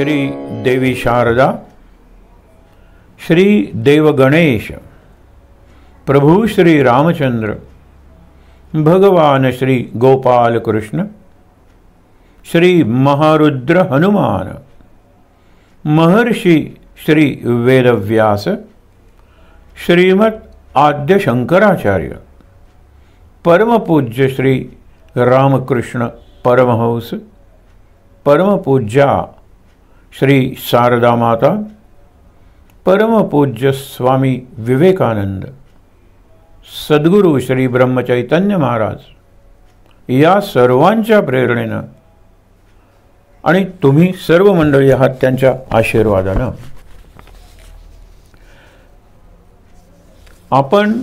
श्री देवी शारदा, श्री देव गणेश, प्रभु श्री रामचंद्र, भगवान श्री गोपाल कृष्ण, श्री महारुद्र हनुमान, महर्षि श्री वेदव्यास, श्रीमद् आद्य शंकराचार्य, परम पूज्य श्री रामकृष्ण परमहंस, परम पूज्या श्री शारदा माता, परम पूज्य स्वामी विवेकानंद, सद्गुरु श्री ब्रह्मचैतन्य महाराज या सर्वांच्या प्रेरणेनं आणि तुम्ही सर्व मंडळी आहात त्यांच्या आशीर्वादानं आपण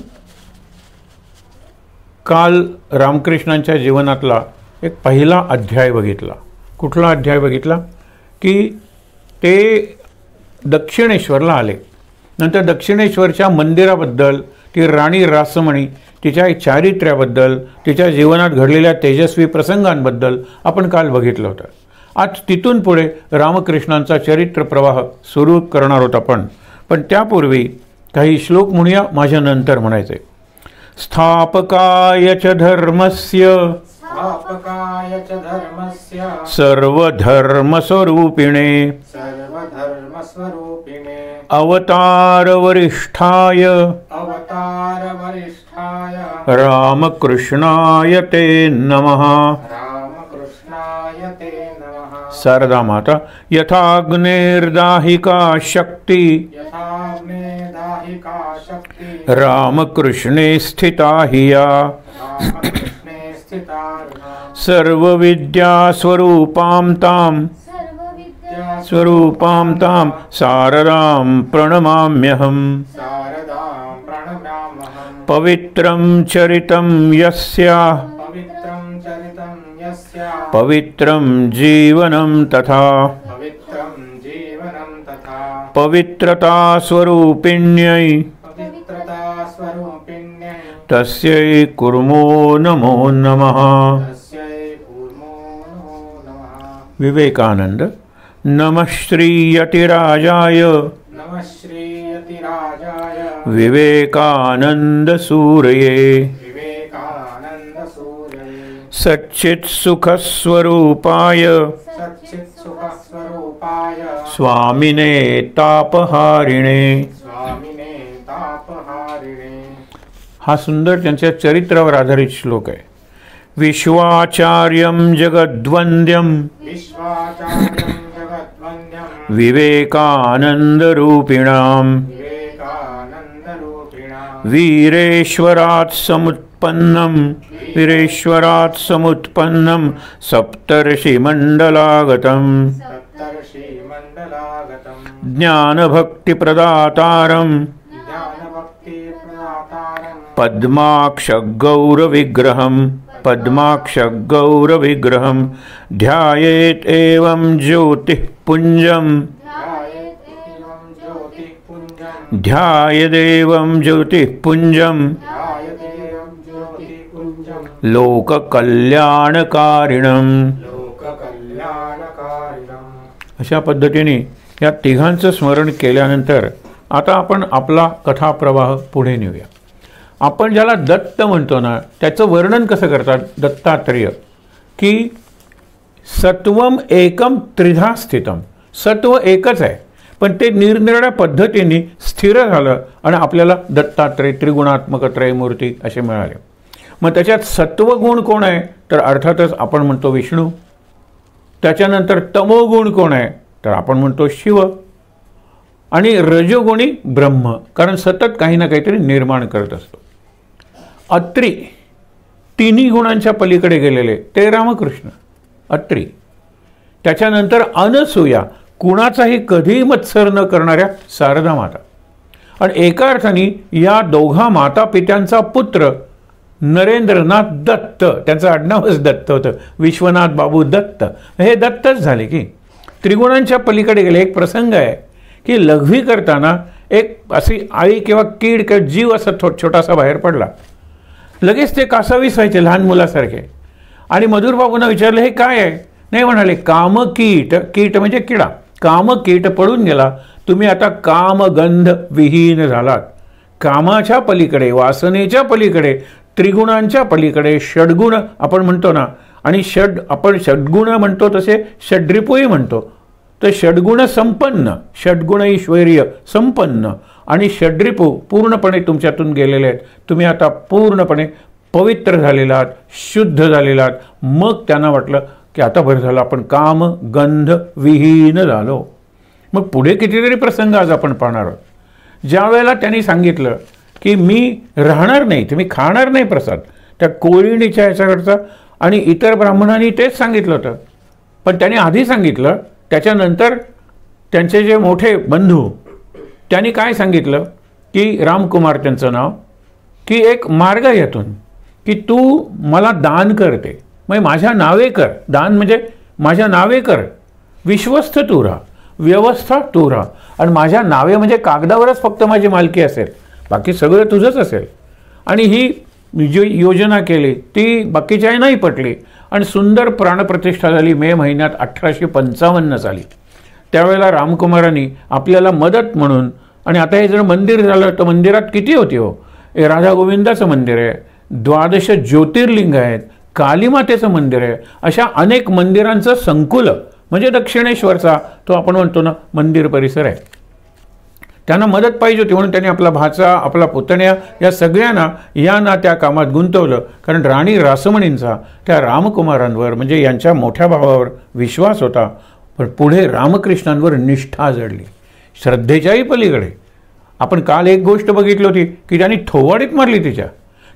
काल रामकृष्णांच्या जीवनातला एक पहिला अध्याय बघितला. कुठला अध्याय बघितला की ते दक्षिणेश्वरला आले. नंतर दक्षिणेश्वरच्या मंदिराबद्दल, ती राणी रासमणी, तिच्या चारित्र्याबद्दल, तिच्या जीवनात घडलेल्या तेजस्वी प्रसंगांबद्दल आपण काल बघितलं होतं. आज तिथून पुढे रामकृष्णांचा चरित्र प्रवाह सुरू करणार होता. पण त्यापूर्वी काही श्लोक म्हणूया, माझ्या नंतर म्हणायचे. स्थापकाय च धर्मस्य सर्वधर्मस्वरूपिणे अवतार वरिष्ठाय रामकृष्णाय ते नमः. शारदा माता, यथाग्नेर्दाहिका शक्ति रामकृष्णे स्थिता हिया सर्वविद्या स्वरूपां तां शारदां प्रणमाम्यहम्. पवित्रं चरितं यस्याः पवित्रं जीवनं तथा पवित्रता स्वरूपिण्यै तस्यै कुर्मो नमो नमः. विवेकानंद, नमः श्री यतिराजाय विवेकानंद सूरये सच्चित् सुख स्वरूपाय स्वामिने तापहारिणे. हा सुंदर त्यांच्या चरित्रावर आधारित श्लोक आहे. विश्वाचार्यं जगद्वन्द्यं विवेकानंद रूपिणां वीरेश्वरात् समुत्पन्नं सप्तर्षि मंडलागतं ज्ञानभक्ति प्रदातारं पद्माक्षगौरविग्रहं ध्यायेत् एवं ज्योतिःपुञ्जं लोककल्याणकारिणं. अशा पद्धतीने या तिघांचं स्मरण केल्यानंतर आता आपण आपला कथाप्रवाह पुढे नेऊया. आपण ज्याला दत्त म्हणतो ना, त्याचं वर्णन कसं करतात दत्तात्रेय की सत्वम एकम त्रिधा स्थितम. सत्व एकच आहे, पण ते निरनिराळ्या पद्धतीने स्थिर झालं आणि आपल्याला दत्तात्रेय त्रिगुणात्मक त्रयमूर्ती असे मिळाले. मग त्याच्यात सत्वगुण कोण आहे तर अर्थातच आपण म्हणतो विष्णू. त्याच्यानंतर तमोगुण कोण आहे तर आपण म्हणतो शिव. आणि रजोगुणी ब्रह्म, कारण सतत काही ना काहीतरी निर्माण करत असतो. अत्री, तिन्ही गुणांच्या पलीकडे गेलेले ते रामकृष्ण अत्री. त्याच्यानंतर अनसूया, कुणाचाही कधीही मत्सर न करणाऱ्या शारदा माता. आणि एका अर्थाने या दोघा माता पित्यांचा पुत्र नरेंद्रनाथ दत्त, त्यांचं आडनावच दत्त होतं, विश्वनाथ बाबू दत्त, हे दत्तच झाले की त्रिगुणांच्या पलीकडे गेले. एक प्रसंग आहे की लघवी करताना एक अशी आळी किंवा कीड किंवा जीव असा छोटासा बाहेर पडला. लगेच ते कासावीस व्हायचे लहान मुलासारखे. आणि मधुर बाबूंना विचारलं हे काय आहे. नाही म्हणाले कामकीट, कीट म्हणजे किडा, कामकीट पडून गेला. तुम्ही आता कामगंध विहीन झालात. कामाच्या पलीकडे, वासनेच्या पलीकडे, त्रिगुणांच्या पलीकडे, षड्गुण आपण म्हणतो ना, आणि आपण षड्गुण म्हणतो तसे षड्रिपूही म्हणतो. तर षड्गुण संपन्न, षड्गुण ऐश्वर्य संपन्न आणि षड्रिपू पूर्णपणे तुमच्यातून गेलेले आहेत. तुम्ही आता पूर्णपणे पवित्र झालेला आहात, शुद्ध झालेला आहात. मग त्यांना वाटलं की आता बरं झालं, आपण काम गंध विहीन झालो. मग पुढे कितीतरी प्रसंग आज आपण पाहणार आहोत. ज्या वेळेला त्यांनी सांगितलं की मी राहणार नाही, तुम्ही खाणार नाही प्रसाद, त्या कोळीणीच्या ह्याच्याकडचा, आणि इतर ब्राह्मणांनी तेच सांगितलं होतं. पण त्यांनी आधी सांगितलं, त्याच्यानंतर त्यांचे जे मोठे बंधू त्यांनी काय सांगितलं की रामकुमार त्यांचं नाव, की एक मार्ग यातून की तू मला दान करते, मग माझ्या नावे कर. दान म्हणजे माझ्या नावे कर, विश्वस्त तू राहा, व्यवस्था तू राहा, आणि माझ्या नावे म्हणजे कागदावरच फक्त माझी मालकी असेल, बाकी सगळं तुझंच असेल. आणि ही जी योजना केली ती बाकीच्याही नाही पटली, आणि सुंदर प्राणप्रतिष्ठा झाली मे महिन्यात 1855 साली. त्यावेळेला रामकुमारांनी आपल्याला मदत म्हणून, आणि आता हे जर मंदिर झालं तर मंदिरात किती होती हो, हे राधा गोविंदाचं मंदिर आहे, 12 ज्योतिर्लिंग आहेत, कालीमातेचं मंदिर आहे, अशा अनेक मंदिरांचं संकुल म्हणजे दक्षिणेश्वरचा तो आपण म्हणतो ना मंदिर परिसर आहे. त्यांना मदत पाहिजे होती म्हणून त्यांनी आपला भाचा, आपला पुतण्या या सगळ्यांना या ना त्या कामात गुंतवलं. कारण राणी रासमणींचा त्या रामकुमारांवर म्हणजे यांच्या मोठ्या भावावर विश्वास होता, पण पुढे रामकृष्णांवर निष्ठा जडली, श्रद्धेच्याही पलीकडे. आपण काल एक गोष्ट बघितली होती की त्यांनी थोवाडीत मारली तिच्या,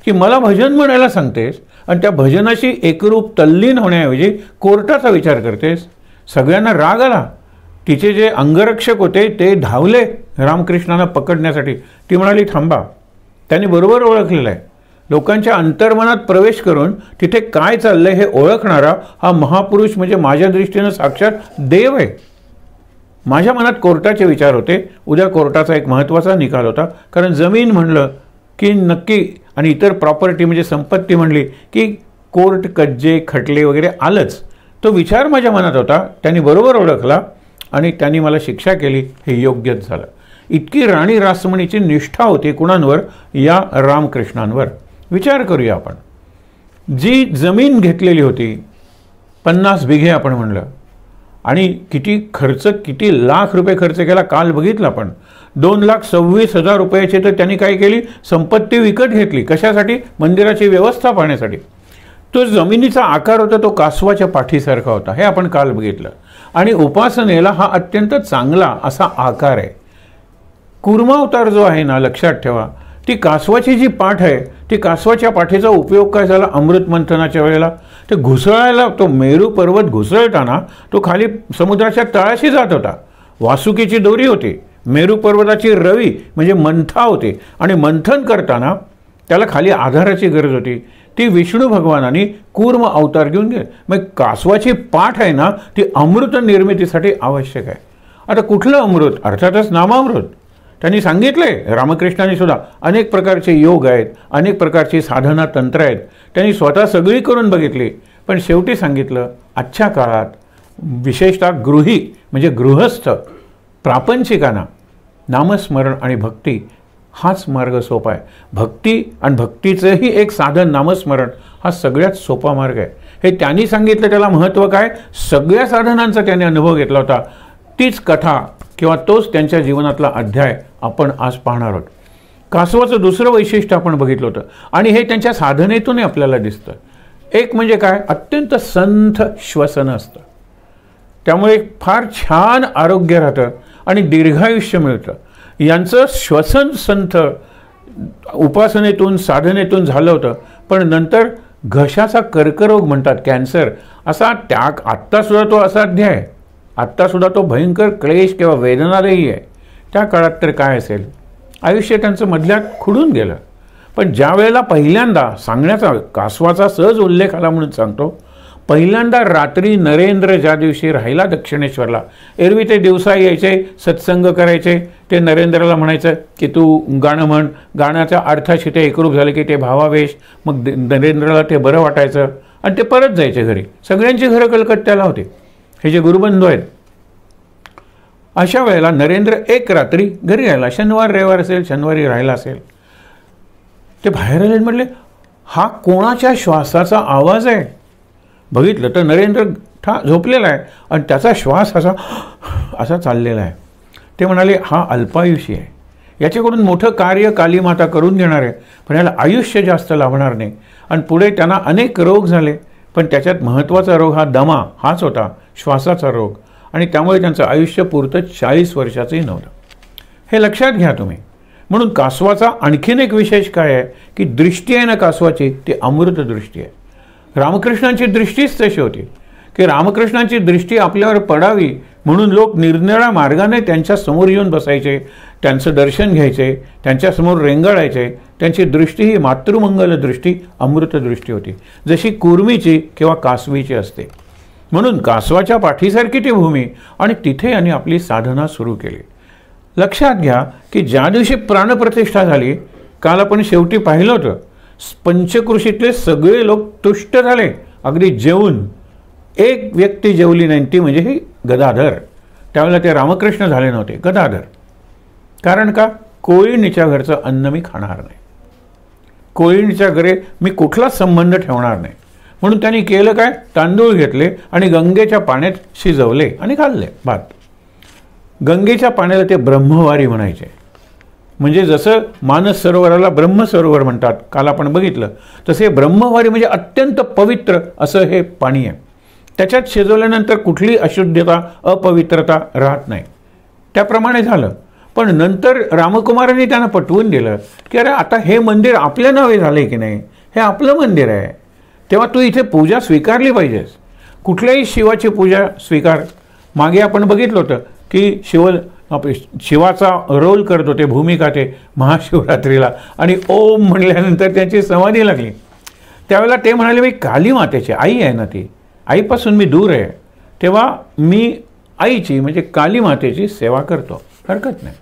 की मला भजन म्हणायला सांगतेस आणि त्या भजनाशी एकरूप तल्लीन होण्याऐवजी कोर्टाचा विचार करतेस. सगळ्यांना राग आला. तिचे जे अंगरक्षक होते ते धावले रामकृष्णांना पकडण्यासाठी. ती म्हणाली थांबा, त्यांनी बरोबर ओळखलेलं आहे. लोकांच्या अंतर्मनात प्रवेश करून तिथे काय चाललंय हे ओळखणारा हा महापुरुष म्हणजे माझ्या दृष्टीनं साक्षात देव आहे. माझ्या मनात कोर्टाचे विचार होते. उद्या कोर्टाचा एक महत्त्वाचा निकाल होता, कारण जमीन म्हणलं की नक्की, आणि इतर प्रॉपर्टी म्हणजे संपत्ती म्हणली की कोर्ट कज्जे खटले वगैरे आलंच. तो विचार माझ्या मनात होता. त्यांनी बरोबर ओळखला आणि त्यांनी मला शिक्षा केली. हे योग्यच झालं. इतकी राणी रासमणीची निष्ठा होती कुणांवर, या रामकृष्णांवर. विचार करूया आपण. जी जमीन घेतलेली होती 50 बिघे आपण म्हणलं, आणि किती खर्च, किती लाख रुपये खर्च केला काल बघितलं आपण. 2,26,000 रुपयाची तर त्यांनी काय केली, संपत्ती विकत घेतली. कशासाठी? मंदिराची व्यवस्था पाहण्यासाठी. तो जमिनीचा आकार होता तो कासवाच्या पाठीसारखा होता, हे आपण काल बघितलं. आणि उपासनेला हा अत्यंत चांगला असा आकार आहे. कूर्मावतार जो आहे ना, लक्षात ठेवा, ती कासवाची जी पाठ आहे, ती कासवाच्या पाठीचा उपयोग काय झाला अमृत मंथनाच्या वेळेला, ते घुसळायला, तो मेरू पर्वत घुसळताना तो खाली समुद्राच्या तळाशी जात होता. वासुकीची दोरी होती, मेरू पर्वताची रवी म्हणजे मंथा होती, आणि मंथन करताना त्याला खाली आधाराची गरज होती. ती विष्णू भगवानांनी कूर्म अवतार घेऊन गेले. मग कासवाची पाठ आहे ना, ती अमृत निर्मितीसाठी आवश्यक आहे. आता कुठलं अमृत? अर्थातच नामामृत. त्यांनी सांगितलंय, रामकृष्णांनी सुद्धा अनेक प्रकारचे योग आहेत, अनेक प्रकारची साधना तंत्र आहेत. त्यांनी स्वतः सगळी करून बघितली, पण शेवटी सांगितलं आजच्या काळात विशेषतः गृही म्हणजे गृहस्थ प्रापंचिकांना नामस्मरण आणि भक्ती हाच मार्ग सोपा आहे. भक्ती आणि भक्तीचंही एक साधन नामस्मरण हा सगळ्यात सोपा मार्ग आहे. हे त्यांनी सांगितलं. त्याला महत्त्व काय? सगळ्या साधनांचा त्याने अनुभव घेतला होता. तीच कथा किंवा तोच त्यांच्या जीवनातला अध्याय आपण आज पाहणार आहोत. कासवाचं दुसरं वैशिष्ट्य आपण बघितलं होतं, आणि हे त्यांच्या साधनेतूनही आपल्याला दिसतं. एक म्हणजे काय, अत्यंत संथ श्वसन असतं, त्यामुळे फार छान आरोग्य राहतं आणि दीर्घायुष्य मिळतं. यांचं श्वसन संथ उपासनेतून साधनेतून झालं होतं, पण नंतर घशाचा कर्करोग म्हणतात, कॅन्सर असा त्याग, आत्तासुद्धा तो असाध्य आहे. आत्तासुद्धा तो भयंकर क्लेश किंवा वेदनादायी आहे. त्या काळात तर काय असेल, आयुष्य त्यांचं मधल्यात खुडून गेलं. पण ज्या वेळेला पहिल्यांदा सांगण्याचा, कासवाचा सहज उल्लेख आला म्हणून सांगतो, पहिल्यांदा रात्री नरेंद्र ज्या दिवशी राहिला दक्षिणेश्वरला, एरवी ते दिवसा यायचे, सत्संग करायचे, ते नरेंद्रला म्हणायचं की तू गाणं म्हण, गाण्याच्या अर्थाशी ते एकरूप झालं की ते भावावेश, मग नरेंद्रला ते बरं वाटायचं आणि ते परत जायचे घरी. सगळ्यांची घरं कलकत्त्याला होती. हे जे गुरुबंधू आहेत अशा वेळेला नरेंद्र एक रात्री घरी राहिला, शनिवार रविवार असेल, शनिवारी राहिला असेल. ते बाहेर आले, म्हटले हा कोणाच्या श्वासाचा आवाज आहे. बघितलं तर नरेंद्र झोपलेला आहे आणि त्याचा श्वास असा असा चाललेला आहे. ते म्हणाले हा अल्पायुषी आहे, याच्याकडून मोठं कार्य कालीमाता करून घेणार आहे, पण याला आयुष्य जास्त लाभणार नाही. आणि पुढे त्यांना अनेक रोग झाले, पण त्याच्यात महत्त्वाचा रोग हा दमा हाच होता, श्वासाचा रोग. आणि त्यामुळे त्यांचं आयुष्य पुरतं 40 वर्षाचंही नव्हतं. हे लक्षात घ्या तुम्ही. म्हणून कासवाचा आणखीन एक विशेष काय आहे की दृष्टी आहे ना कासवाची, ती अमृत दृष्टी आहे. रामकृष्णांची दृष्टीच तशी होती की रामकृष्णांची दृष्टी आपल्यावर पडावी म्हणून लोक निरनिराळ्या मार्गाने त्यांच्या समोर येऊन बसायचे, त्यांचं दर्शन घ्यायचे, त्यांच्यासमोर रेंगाळायचे. त्यांची दृष्टी ही मातृमंगल दृष्टी, अमृत दृष्टी होती, जशी कुर्मीची किंवा कासवीची असते. म्हणून कासवाच्या पाठीसारखी ती भूमी, आणि तिथे यांनी आपली साधना सुरू केली. लक्षात घ्या की ज्या दिवशी प्राणप्रतिष्ठा झाली, काल आपण शेवटी पाहिलं होतं, पंचकृषीतले सगळे लोक तुष्ट झाले अगदी जेवून. एक व्यक्ती जेवली नाही, ती म्हणजे ही गदाधर. त्यावेळेला ते रामकृष्ण झाले नव्हते, गदाधर. कारण का? कोळीणीच्या घरचं अन्न मी खाणार नाही, कोळीणीच्या घरी मी कुठलाच संबंध ठेवणार नाही. म्हणून त्यांनी केलं काय, तांदूळ घेतले आणि गंगेच्या पाण्यात शिजवले आणि खाल्ले भात. गंगेच्या पाण्याला ते ब्रह्मवारी म्हणायचे. म्हणजे जसं मानस सरोवराला ब्रह्मसरोवर म्हणतात, काल आपण बघितलं, तसे ब्रह्मवारी म्हणजे अत्यंत पवित्र असं हे पाणी आहे. त्याच्यात शिजवल्यानंतर कुठली अशुद्धता अपवित्रता राहत नाही. त्याप्रमाणे झालं. पण नंतर रामकुमारांनी त्यांना पटवून दिलं की अरे आता हे मंदिर आपल्या नावे झाले की नाही, हे आपलं मंदिर आहे, तेव्हा तू इथे पूजा स्वीकारली पाहिजेस. कुठल्याही शिवाची पूजा स्वीकार. मागे आपण बघितलं होतं की शिवाचा रोल करत होते, भूमिका ते महाशिवरात्रीला, आणि ओम म्हणल्यानंतर त्यांची समाधी लागली. त्यावेळेला ते म्हणाले मी काली मातेची आई आहे ना, ती आईपासून मी दूर आहे, तेव्हा मी आईची म्हणजे काली मातेची सेवा करतो, हरकत नाही.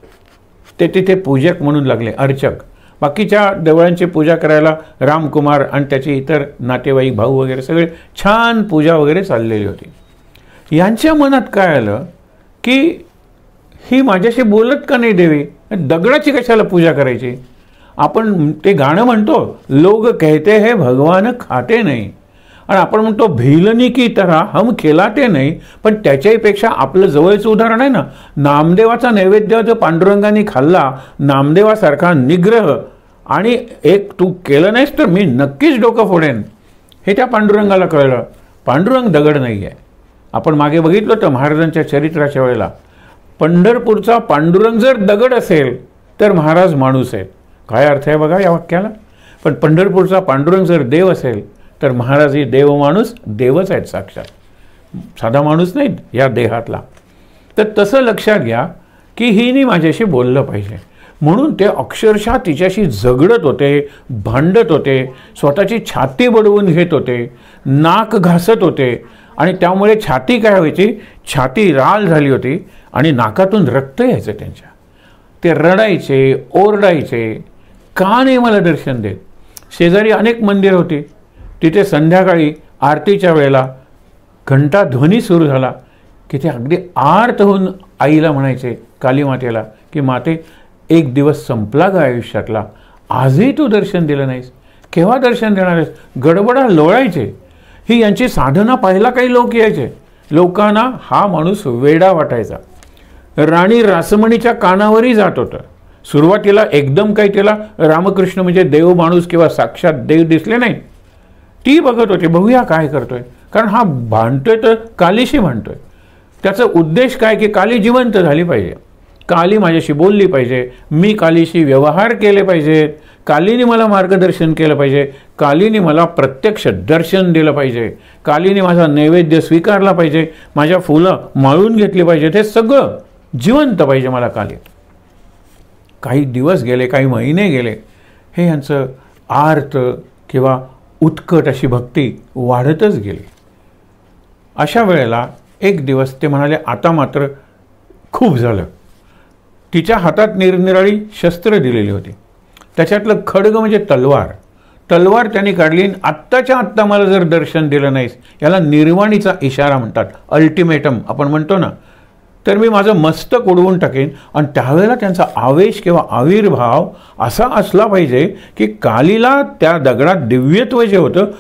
ते तिथे पूजक म्हणून लागले, अर्चक. बाकीच्या देवळांची पूजा करायला रामकुमार आणि त्याचे इतर नातेवाईक भाऊ वगैरे सगळे छान पूजा वगैरे चाललेली होती. यांच्या मनात काय आलं की ही माझ्याशी बोलत का नाही देवी, दगडाची कशाला पूजा करायची. आपण ते गाणं म्हणतो, लोग कहते हैं भगवान खाते नाही, आणि आपण म्हणतो भिलनी की तरह हम खिलाते नाही. पण त्याच्याहीपेक्षा आपलं जवळचं उदाहरण आहे ना, नामदेवाचा नैवेद्य जो पांडुरंगाने खाल्ला, नामदेवासारखा निग्रह, आणि एक तू केलं नाहीस तर मी नक्कीच डोकं फोडेन, हे त्या पांडुरंगाला कळलं. पांडुरंग दगड नाही आहे. आपण मागे बघितलं होतं महाराजांच्या चरित्राच्या वेळेला, पंढरपूरचा पांडुरंग जर दगड असेल तर महाराज माणूस आहेत. काय अर्थ आहे बघा या वाक्याला. पण पंढरपूरचा पांडुरंग जर देव असेल तर महाराज ही देव माणूस, देवच आहेत साक्षात, साधा माणूस नाहीत या देहातला. तर तसं लक्षात घ्या की हिने माझ्याशी बोललं पाहिजे. म्हणून ते अक्षरशः तिच्याशी झगडत होते, भांडत होते, स्वतःची छाती बडवून घेत होते, नाक घासत होते, आणि त्यामुळे छाती काय व्हायची, छाती लाल झाली होती आणि नाकातून रक्त यायचं त्यांच्या. ते रडायचे, ओरडायचे, का नाही मला दर्शन देत. शेजारी अनेक मंदिर होती, तिथे संध्याकाळी आरतीच्या वेळेला घंटाध्वनी सुरू झाला की ते अगदी आर्त होऊन आईला म्हणायचे, काली मातेला, की माते एक दिवस संपला ग आयुष्यातला, आजही तू दर्शन दिलं नाहीस, केव्हा दर्शन देणार आहेस. गडबडा लोळायचे. ही यांची साधना पाहायला काही लोक यायचे. लोकांना हा माणूस वेडा वाटायचा. राणी रासमणीच्या कानावरही जात होतं. सुरुवातीला एकदम काही तिला रामकृष्ण म्हणजे देव माणूस किंवा साक्षात देव दिसले नाही. ती बघत होती, बघूया काय करतोय, कारण हा भांडतोय तर कालीशी भांडतोय. त्याचा उद्देश काय की काली जिवंत झाली पाहिजे, काली माझ्याशी बोलली पाहिजे, मी कालीशी व्यवहार केले पाहिजेत, कालीने मला मार्गदर्शन केलं पाहिजे, कालीने मला प्रत्यक्ष दर्शन दिलं पाहिजे, कालीने माझा नैवेद्य स्वीकारला पाहिजे, माझ्या फुलं माळून घेतली पाहिजेत, हे सगळं जिवंत पाहिजे मला काली. काही दिवस गेले, काही महिने गेले, हे यांचं आर्त किंवा उत्कट अशी भक्ती वाढतच गेली. अशा वेळेला एक दिवस ते म्हणाले आता मात्र खूप झालं. तिच्या हातात निरनिराळी शस्त्र दिलेली होती. त्याच्यातलं खड्ग म्हणजे तलवार. तलवार त्यांनी काढली. आत्ताच्या आत्ता मला जर दर्शन दिलं नाहीस, याला निर्वाणीचा इशारा म्हणतात, अल्टिमेटम आपण म्हणतो ना, तर मी माझं मस्तक उडवून टाकेन. आणि त्यावेळेला त्यांचा आवेश किंवा आविर्भाव असा असला पाहिजे की कालीला त्या दगडात दिव्यत्व जे होतं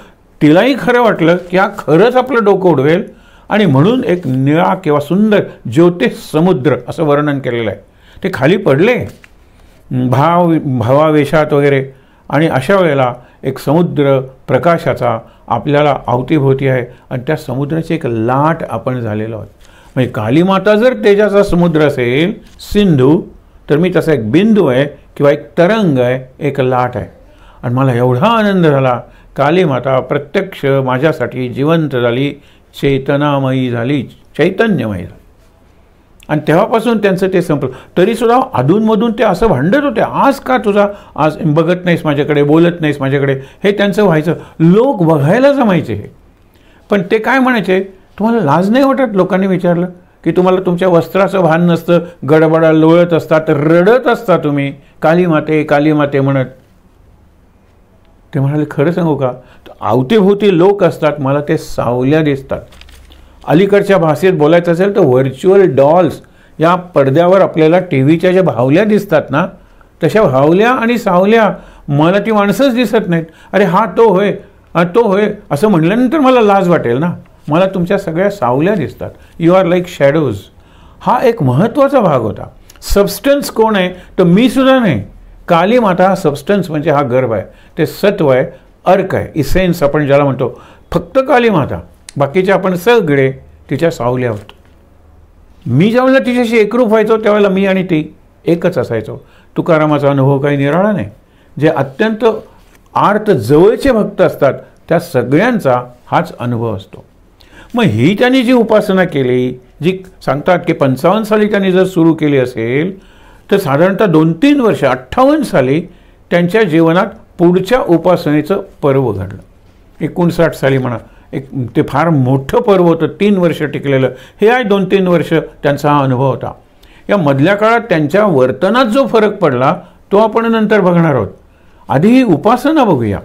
तिलाही खरं वाटलं की हा खरंच आपलं डोकं उडवेल. आणि म्हणून एक निळा किंवा सुंदर ज्योतिष समुद्र असं वर्णन केलेलं आहे. ते खाली पडले भावावेशात वगैरे, आणि अशा वेळेला एक समुद्र प्रकाशाचा आपल्याला अवतीभोवती आहे आणि त्या समुद्राची एक लाट आपण झालेलो आहोत. म्हणजे कालीमाता जर तेजाचा समुद्र असेल सिंधू, तर मी तसा एक बिंदू आहे किंवा एक तरंग आहे, एक लाट आहे. आणि मला एवढा आनंद झाला, कालीमाता प्रत्यक्ष माझ्यासाठी जिवंत झाली, चेतनामयी झाली, चैतन्यमयी झाली. आणि तेव्हापासून त्यांचं ते संपलं. तरीसुद्धा अधूनमधून ते असं भांडत होते, आज का तुझा आज बघत नाहीस माझ्याकडे, बोलत नाहीस माझ्याकडे, हे त्यांचं व्हायचं. लोक बघायला जमायचे हे. पण ते काय म्हणायचे, तुम्हाला लाज नाही वाटत? लोकांनी विचारलं की तुम्हाला तुमच्या वस्त्राचं भान नसतं, गडबडा लोळत असतात, रडत असता तुम्ही कालीमाते कालीमाते म्हणत. ते म्हणाले, खरं सांगू का, अवतीभोवती लोक असतात, मला ते सावल्या दिसतात. अलीकडच्या भाषेत बोलायचं असेल तर व्हर्च्युअल डॉल्स, या पडद्यावर आपल्याला टी व्हीच्या ज्या भावल्या दिसतात ना, तशा भावल्या आणि सावल्या मला ती माणसंच दिसत नाहीत. अरे हा तो होय, हा तो होय असं म्हटल्यानंतर मला लाज वाटेल ना. मला तुमच्या सगळ्या सावल्या दिसतात. You are like shadows. हा एक महत्त्वाचा भाग होता. सबस्टन्स कोण आहे तर मी सुद्धा नाही. कालीमाता हा सबस्टन्स म्हणजे हा गर्भ आहे, ते सत्व आहे, अर्क आहे, इसेन्स आपण ज्याला म्हणतो. फक्त कालीमाता, बाकीचे आपण सगळे तिच्या सावल्या होतो. मी ज्यावेळेला तिच्याशी एकरूप व्हायचो त्यावेळेला मी आणि ती एकच असायचो. तुकारामाचा अनुभव काही निराळा नाही. जे अत्यंत आर्त जवळचे भक्त असतात त्या सगळ्यांचा हाच अनुभव असतो. मग ही त्यांनी जी उपासना केली, जी सांगतात की 55 साली त्यांनी जर सुरू केली असेल तर साधारणतः 2-3 वर्ष 58 साली त्यांच्या जीवनात पुढच्या उपासनेचं पर्व घडलं. 59 साली म्हणा, ते फार मोठं पर्व होतं, 3 वर्ष टिकलेलं. हे आहे 2-3 वर्ष त्यांचा हा अनुभव होता. या मधल्या काळात त्यांच्या वर्तनात जो फरक पडला तो आपण नंतर बघणार आहोत. आधी ही उपासना बघूया.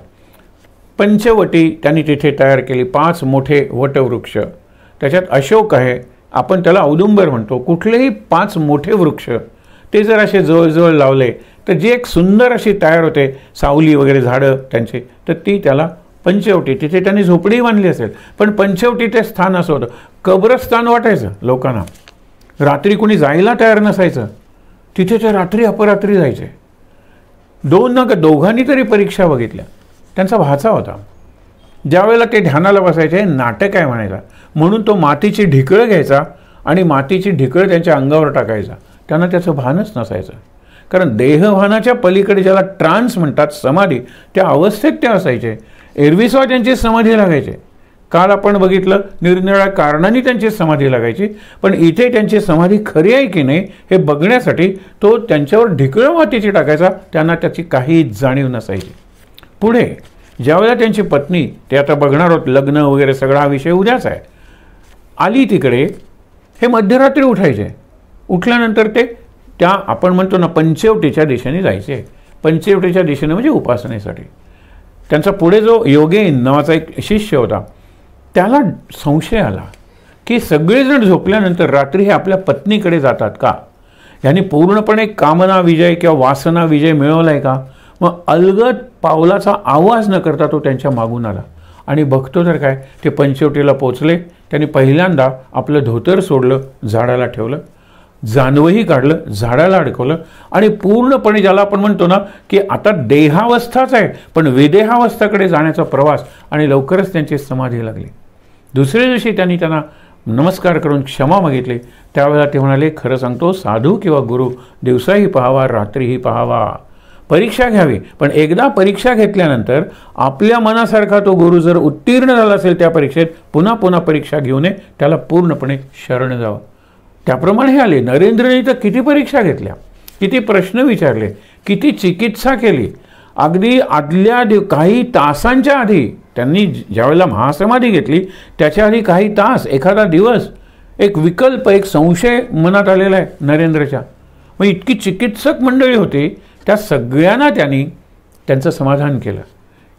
पंचवटी त्यांनी तिथे तयार केली, 5 मोठे वटवृक्ष, त्याच्यात अशोक आहे, आपण त्याला औदुंबर म्हणतो. कुठलेही 5 मोठे वृक्ष ते जर असे जवळजवळ लावले तर जी एक सुंदर अशी तयार होते सावली वगैरे झाडं त्यांची, तर ती त्याला पंचवटी. तिथे त्यांनी झोपडी बांधली असेल, पण पंचवटी ते स्थान असं होतं. कब्रस्थान वाटायचं लोकांना. रात्री कोणी जायला तयार नसायचं, तिथे ते रात्री अपरात्री जायचे. दोघांनी तरी परीक्षा बघितल्या. त्यांचा भाचा होता. ज्यावेळेला ते ध्यानाला बसायचे, नाटक आहे म्हणायचा, म्हणून तो मातीची ढिकळं घ्यायचा आणि मातीची ढिकळं त्यांच्या अंगावर टाकायचा. त्यांना त्याचं भानच नसायचं. कारण देहभानाच्या पलीकडे ज्याला ट्रान्स म्हणतात, समाधी, त्या अवस्थेत ते असायचे. एरविसवा त्यांची समाधी लागायचे. काल आपण बघितलं निरनिराळ्या कारणांनी त्यांची समाधी लागायची, पण इथे त्यांची समाधी खरी आहे की नाही हे बघण्यासाठी तो त्यांच्यावर ढिकळं मातीची टाकायचा. त्यांना त्याची काही जाणीव नसायची. पुढे ज्यावेळेला त्यांची पत्नी, ते आता बघणार आहोत, लग्न वगैरे सगळा हा विषय उद्याच आहे, आली तिकडे, हे मध्यरात्री उठायचे. उठल्यानंतर ते त्या आपण म्हणतो ना पंचवटीच्या दिशेने जायचे. पंचवटीच्या दिशेने म्हणजे उपासनेसाठी. त्यांचा पुढे जो योगेन नावाचा एक शिष्य होता, त्याला संशय आला की सगळेजण झोपल्यानंतर रात्री हे आपल्या पत्नीकडे जातात का? यांनी पूर्णपणे कामना विजय किंवा वासना विजय मिळवला आहे का? मग अलगद पावलाचा आवाज न करता तो त्यांच्या मागून आला आणि बघतो तर काय, ते पंचवटीला पोचले. त्यांनी पहिल्यांदा आपलं धोतर सोडलं, झाडाला ठेवलं, जानवंही काढलं, झाडाला अडकवलं आणि पूर्णपणे ज्याला आपण म्हणतो ना की आता देहावस्थाच आहे पण विदेहावस्थाकडे जाण्याचा प्रवास, आणि लवकरच त्यांची समाधी लागली. दुसऱ्या दिवशी त्यांना नमस्कार करून क्षमा मागितली. त्यावेळेला ते म्हणाले, खरं सांगतो, साधू किंवा गुरु दिवसाही पाहावा, रात्रीही पाहावा, परीक्षा घ्यावी, पण एकदा परीक्षा घेतल्यानंतर आपल्या मनासारखा तो गुरु जर उत्तीर्ण झाला असेल त्या परीक्षेत, पुन्हा पुन्हा परीक्षा घेऊ नये, त्याला पूर्णपणे शरण जावं. त्याप्रमाणे हे आले. नरेंद्रने तर किती परीक्षा घेतल्या, किती प्रश्न विचारले, किती चिकित्सा केली. अगदी आदल्या काही तासांच्या आधी त्यांनी ज्यावेळेला महासमाधी घेतली त्याच्या आधी काही तास, एखादा दिवस, एक विकल्प, एक संशय मनात आलेला आहे नरेंद्रच्या. मग इतकी चिकित्सक मंडळी होती, त्या सगळ्यांना त्यांचं समाधान केलं.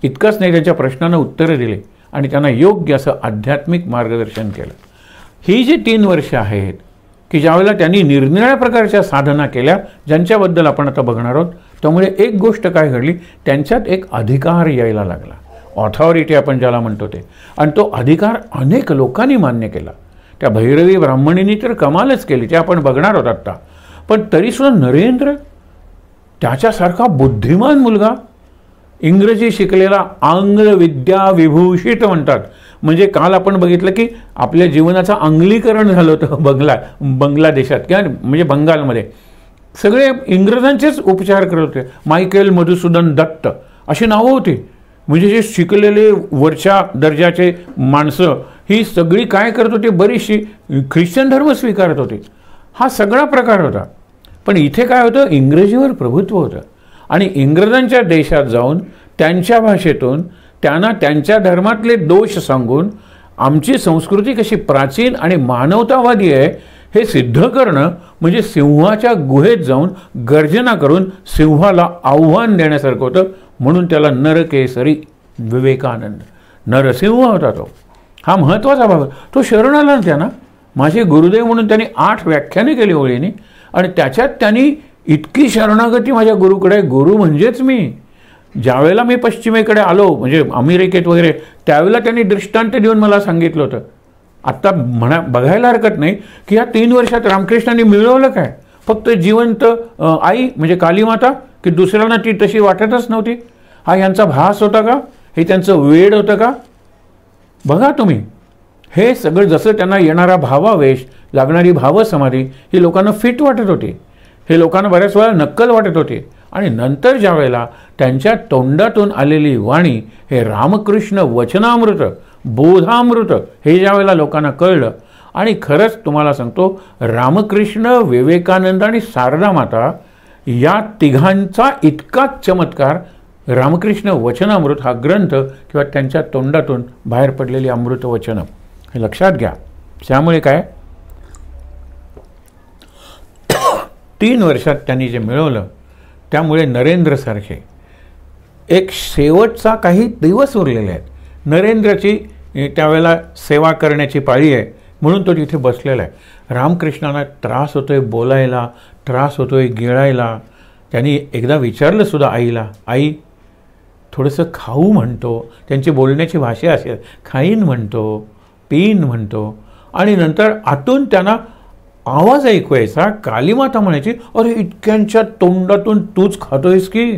इतकंच नाही, त्यांच्या प्रश्नांना उत्तरं दिली आणि त्यांना योग्य असं आध्यात्मिक मार्गदर्शन केलं. ही जी 3 वर्ष आहेत की ज्यावेळेला त्यांनी निरनिराळ्या प्रकारच्या साधना केल्या, ज्यांच्याबद्दल आपण आता बघणार आहोत. त्यामुळे एक गोष्ट काय घडली, त्यांच्यात एक अधिकार यायला लागला, ऑथॉरिटी आपण ज्याला म्हणतो ते. आणि तो अधिकार अनेक लोकांनी मान्य केला. त्या भैरवी ब्राह्मणींनी तर कमालच केली, ते आपण बघणार आहोत आत्ता. पण तरीसुद्धा नरेंद्र त्याच्यासारखा बुद्धिमान मुलगा, इंग्रजी शिकलेला, आंग्ल विद्या विभूषित म्हणतात. म्हणजे काल आपण बघितलं की आपल्या जीवनाचं आंग्लीकरण झालं होतं बांगलादेशात किंवा म्हणजे बंगालमध्ये. सगळे इंग्रजांचेच उपचार करत होते. मायकेल मधुसूदन दत्त अशी नावं होती. म्हणजे जे शिकलेले वरच्या दर्जाचे माणसं ही सगळी काय करत होती, बरीचशी ख्रिश्चन धर्म स्वीकारत होती. हा सगळा प्रकार होता. पण इथे काय होतं, इंग्रजीवर प्रभुत्व होतं. आणि इंग्रजांच्या देशात जाऊन त्यांच्या भाषेतून त्यांना त्यांच्या धर्मातले दोष सांगून आमची संस्कृती कशी प्राचीन आणि मानवतावादी आहे हे सिद्ध करणं म्हणजे सिंहाच्या गुहेत जाऊन गर्जना करून सिंहाला आव्हान देण्यासारखं होतं. म्हणून त्याला नरकेसरी विवेकानंद, नरसिंह होता तो. हा महत्त्वाचा भाग. तो शरण आला ना त्यांना, माझे गुरुदेव म्हणून त्यांनी 8 व्याख्याने केली ओळीने. आणि त्याच्यात त्यांनी इतकी शरणागती माझ्या गुरुकडे, गुरु म्हणजेच मी. ज्यावेळेला मी पश्चिमेकडे आलो म्हणजे अमेरिकेत वगैरे, त्यावेळेला त्यांनी दृष्टांत देऊन मला सांगितलं होतं. आत्ता बघायला हरकत नाही की या 3 वर्षात रामकृष्णांनी मिळवलं काय, फक्त जिवंत आई म्हणजे कालीमाता, की दुसऱ्यांना ती तशी वाटतच नव्हती. हा यांचा भास होता का, हे त्यांचं वेड होतं का. बघा तुम्ही, हे सगळं जसं त्यांना येणारा भावावेश, लागणारी भावसमाधी ही लोकांना फिट वाटत होती, हे लोकांना बऱ्याच वेळा नक्कल वाटत होते. आणि नंतर ज्या वेळेला त्यांच्या तोंडातून आलेली वाणी हे रामकृष्ण वचनामृत, बोधामृत हे ज्या वेळेला लोकांना कळलं. आणि खरंच तुम्हाला सांगतो, रामकृष्ण, विवेकानंद आणि शारदा माता या तिघांचा इतका चमत्कार रामकृष्ण वचनामृत हा ग्रंथ किंवा त्यांच्या तोंडातून बाहेर पडलेली अमृत वचनं हे लक्षात घ्या. त्यामुळे काय 3 वर्षात त्यांनी जे मिळवलं, त्यामुळे नरेंद्रसारखे एक शेवटचा काही दिवस उरलेले आहेत. नरेंद्रची त्यावेळेला सेवा करण्याची पाळी आहे म्हणून तो तिथे बसलेला आहे. रामकृष्णांना त्रास होतोय बोलायला, त्रास होतोय गिळायला. त्यांनी एकदा विचारलं सुद्धा आईला, आई थोडंसं खाऊ म्हणतो. त्यांची बोलण्याची भाषा असेल, खाईन म्हणतो, पीन म्हणतो. आणि नंतर आतून त्यांना आवाज ऐकू यायचा. कालीमाता म्हणायची, अरे इतक्यांच्या तोंडातून तूच खातोयस की,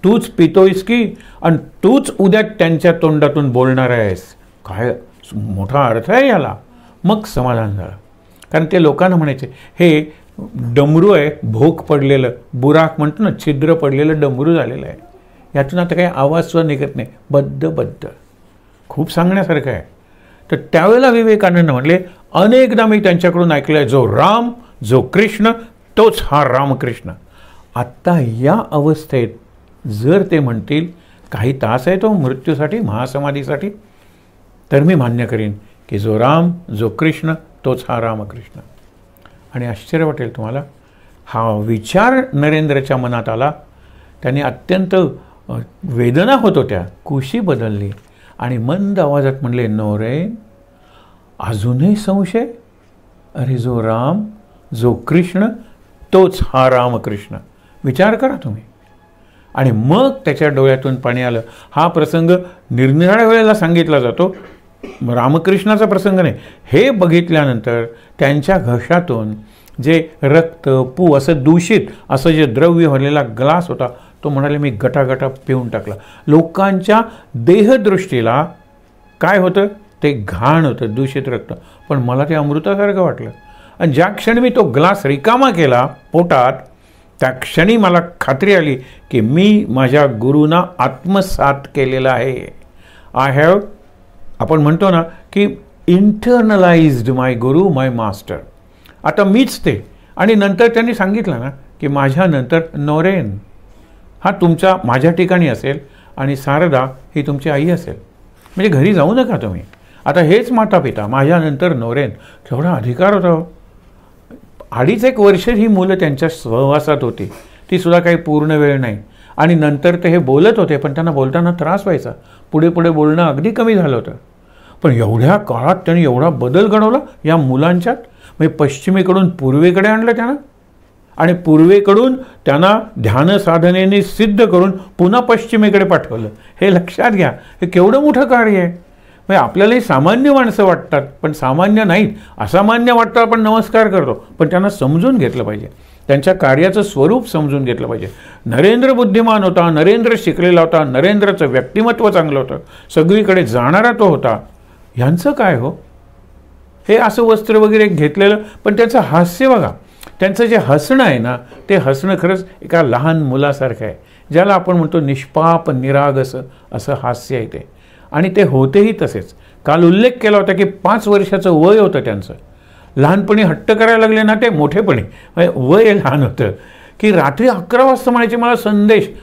तूच पितोयस की, आणि तूच उद्या त्यांच्या तोंडातून बोलणार आहेस. काय मोठा अर्थ आहे याला. मग समाधान झालं. कारण ते लोकांना म्हणायचे, हे डमरू आहे, भोक पडलेलं, बुराक म्हणतो ना, छिद्र पडलेलं डमरू झालेलं आहे, यातून आता काही आवाजसुद्धा निघत नाही, बद्ध. खूप सांगण्यासारखं आहे. तर त्यावेळेला विवेकानंद म्हणले, अनेकदा मी त्यांच्याकडून ऐकलं आहे, जो राम, जो कृष्ण, तोच हा रामकृष्ण. आत्ता या अवस्थेत जर ते म्हणतील काही तास आहे तो मृत्यूसाठी, महासमाधीसाठी, तर मी मान्य करीन की जो राम, जो कृष्ण, तोच हा रामकृष्ण. आणि आश्चर्य वाटेल तुम्हाला, हा विचार नरेंद्रच्या मनात आला. त्यांनी अत्यंत वेदना होत होत्या, कुशी बदलली आणि मंद आवाजात म्हणले, नोरेन अजूनही संशय. अरे जो राम, जो कृष्ण, तोच हा रामकृष्ण. विचार करा तुम्ही. आणि मग त्याच्या डोळ्यातून पाणी आलं. हा प्रसंग निरनिराळ्या वेळेला सांगितला जातो, रामकृष्णाचा प्रसंग नाही. हे बघितल्यानंतर त्यांच्या घशातून जे रक्त, पू असं दूषित असं जे द्रव्य भरलेला ग्लास होता, तो म्हणाले मी गटागटा पिऊन टाकला. लोकांच्या देहदृष्टीला काय होतं, ते घाण होतं, दूषित रक्त. पण मला ते अमृतासारखं वाटलं. आणि ज्या क्षणी मी तो ग्लास रिकामा केला पोटात, त्या क्षणी मला खात्री आली की मी माझ्या गुरूंना आत्मसात केलेला आहे. आय हॅव, आपण म्हणतो ना की इंटरनलाइज्ड माय गुरु, माय मास्टर. आता मीच ते. आणि नंतर त्यांनी सांगितलं ना की माझ्यानंतर नोरेन हा तुमच्या माझ्या ठिकाणी असेल आणि शारदा ही तुमची आई असेल. म्हणजे घरी जाऊ नका तुम्ही. आता हेच माता पिता, माझ्यानंतर नोरेन. केवढा अधिकार होता. 2.5 वर्ष ही मुलं त्यांच्या सहवासात होती, ती सुद्धा काही पूर्ण वेळ नाही. आणि नंतर ते हे बोलत होते, पण त्यांना बोलताना त्रास व्हायचा. पुढे बोलणं अगदी कमी झालं होतं. पण एवढ्या काळात त्यांनी एवढा बदल घडवला या मुलांच्यात. म्हणजे पश्चिमेकडून पूर्वेकडे आणलं त्यानं आणि पूर्वेकडून त्यांना ध्यानसाधनेने सिद्ध करून पुन्हा पश्चिमेकडे पाठवलं. हे लक्षात घ्या, हे केवढं मोठं कार्य आहे. म्हणजे आपल्यालाही सामान्य माणसं वाटतात, पण सामान्य नाहीत. असामान्य वाटतं, आपण नमस्कार करतो, पण त्यांना समजून घेतलं पाहिजे, त्यांच्या कार्याचं स्वरूप समजून घेतलं पाहिजे. नरेंद्र बुद्धिमान होता, नरेंद्र शिकलेला होता, नरेंद्रचं व्यक्तिमत्व चांगलं होतं, सगळीकडे जाणारा तो होता. ह्यांचं काय हो, हे असं वस्त्र वगैरे घेतलेलं, पण त्यांचं हास्य बघा, त्यांचं जे हसणं आहे ना, ते हसणं खरंच एका लहान मुलासारखं आहे, ज्याला आपण म्हणतो निष्पाप निरागस असं हास्य आहे ते. आणि ते होतेही तसेच. काल उल्लेख केला होता की 5 वर्षाचं वय होतं त्यांचं. लहानपणी हट्ट करायला लागले ना ते मोठेपणी, वय लहान होतं, की रात्री 11 वाजता म्हणायचे मला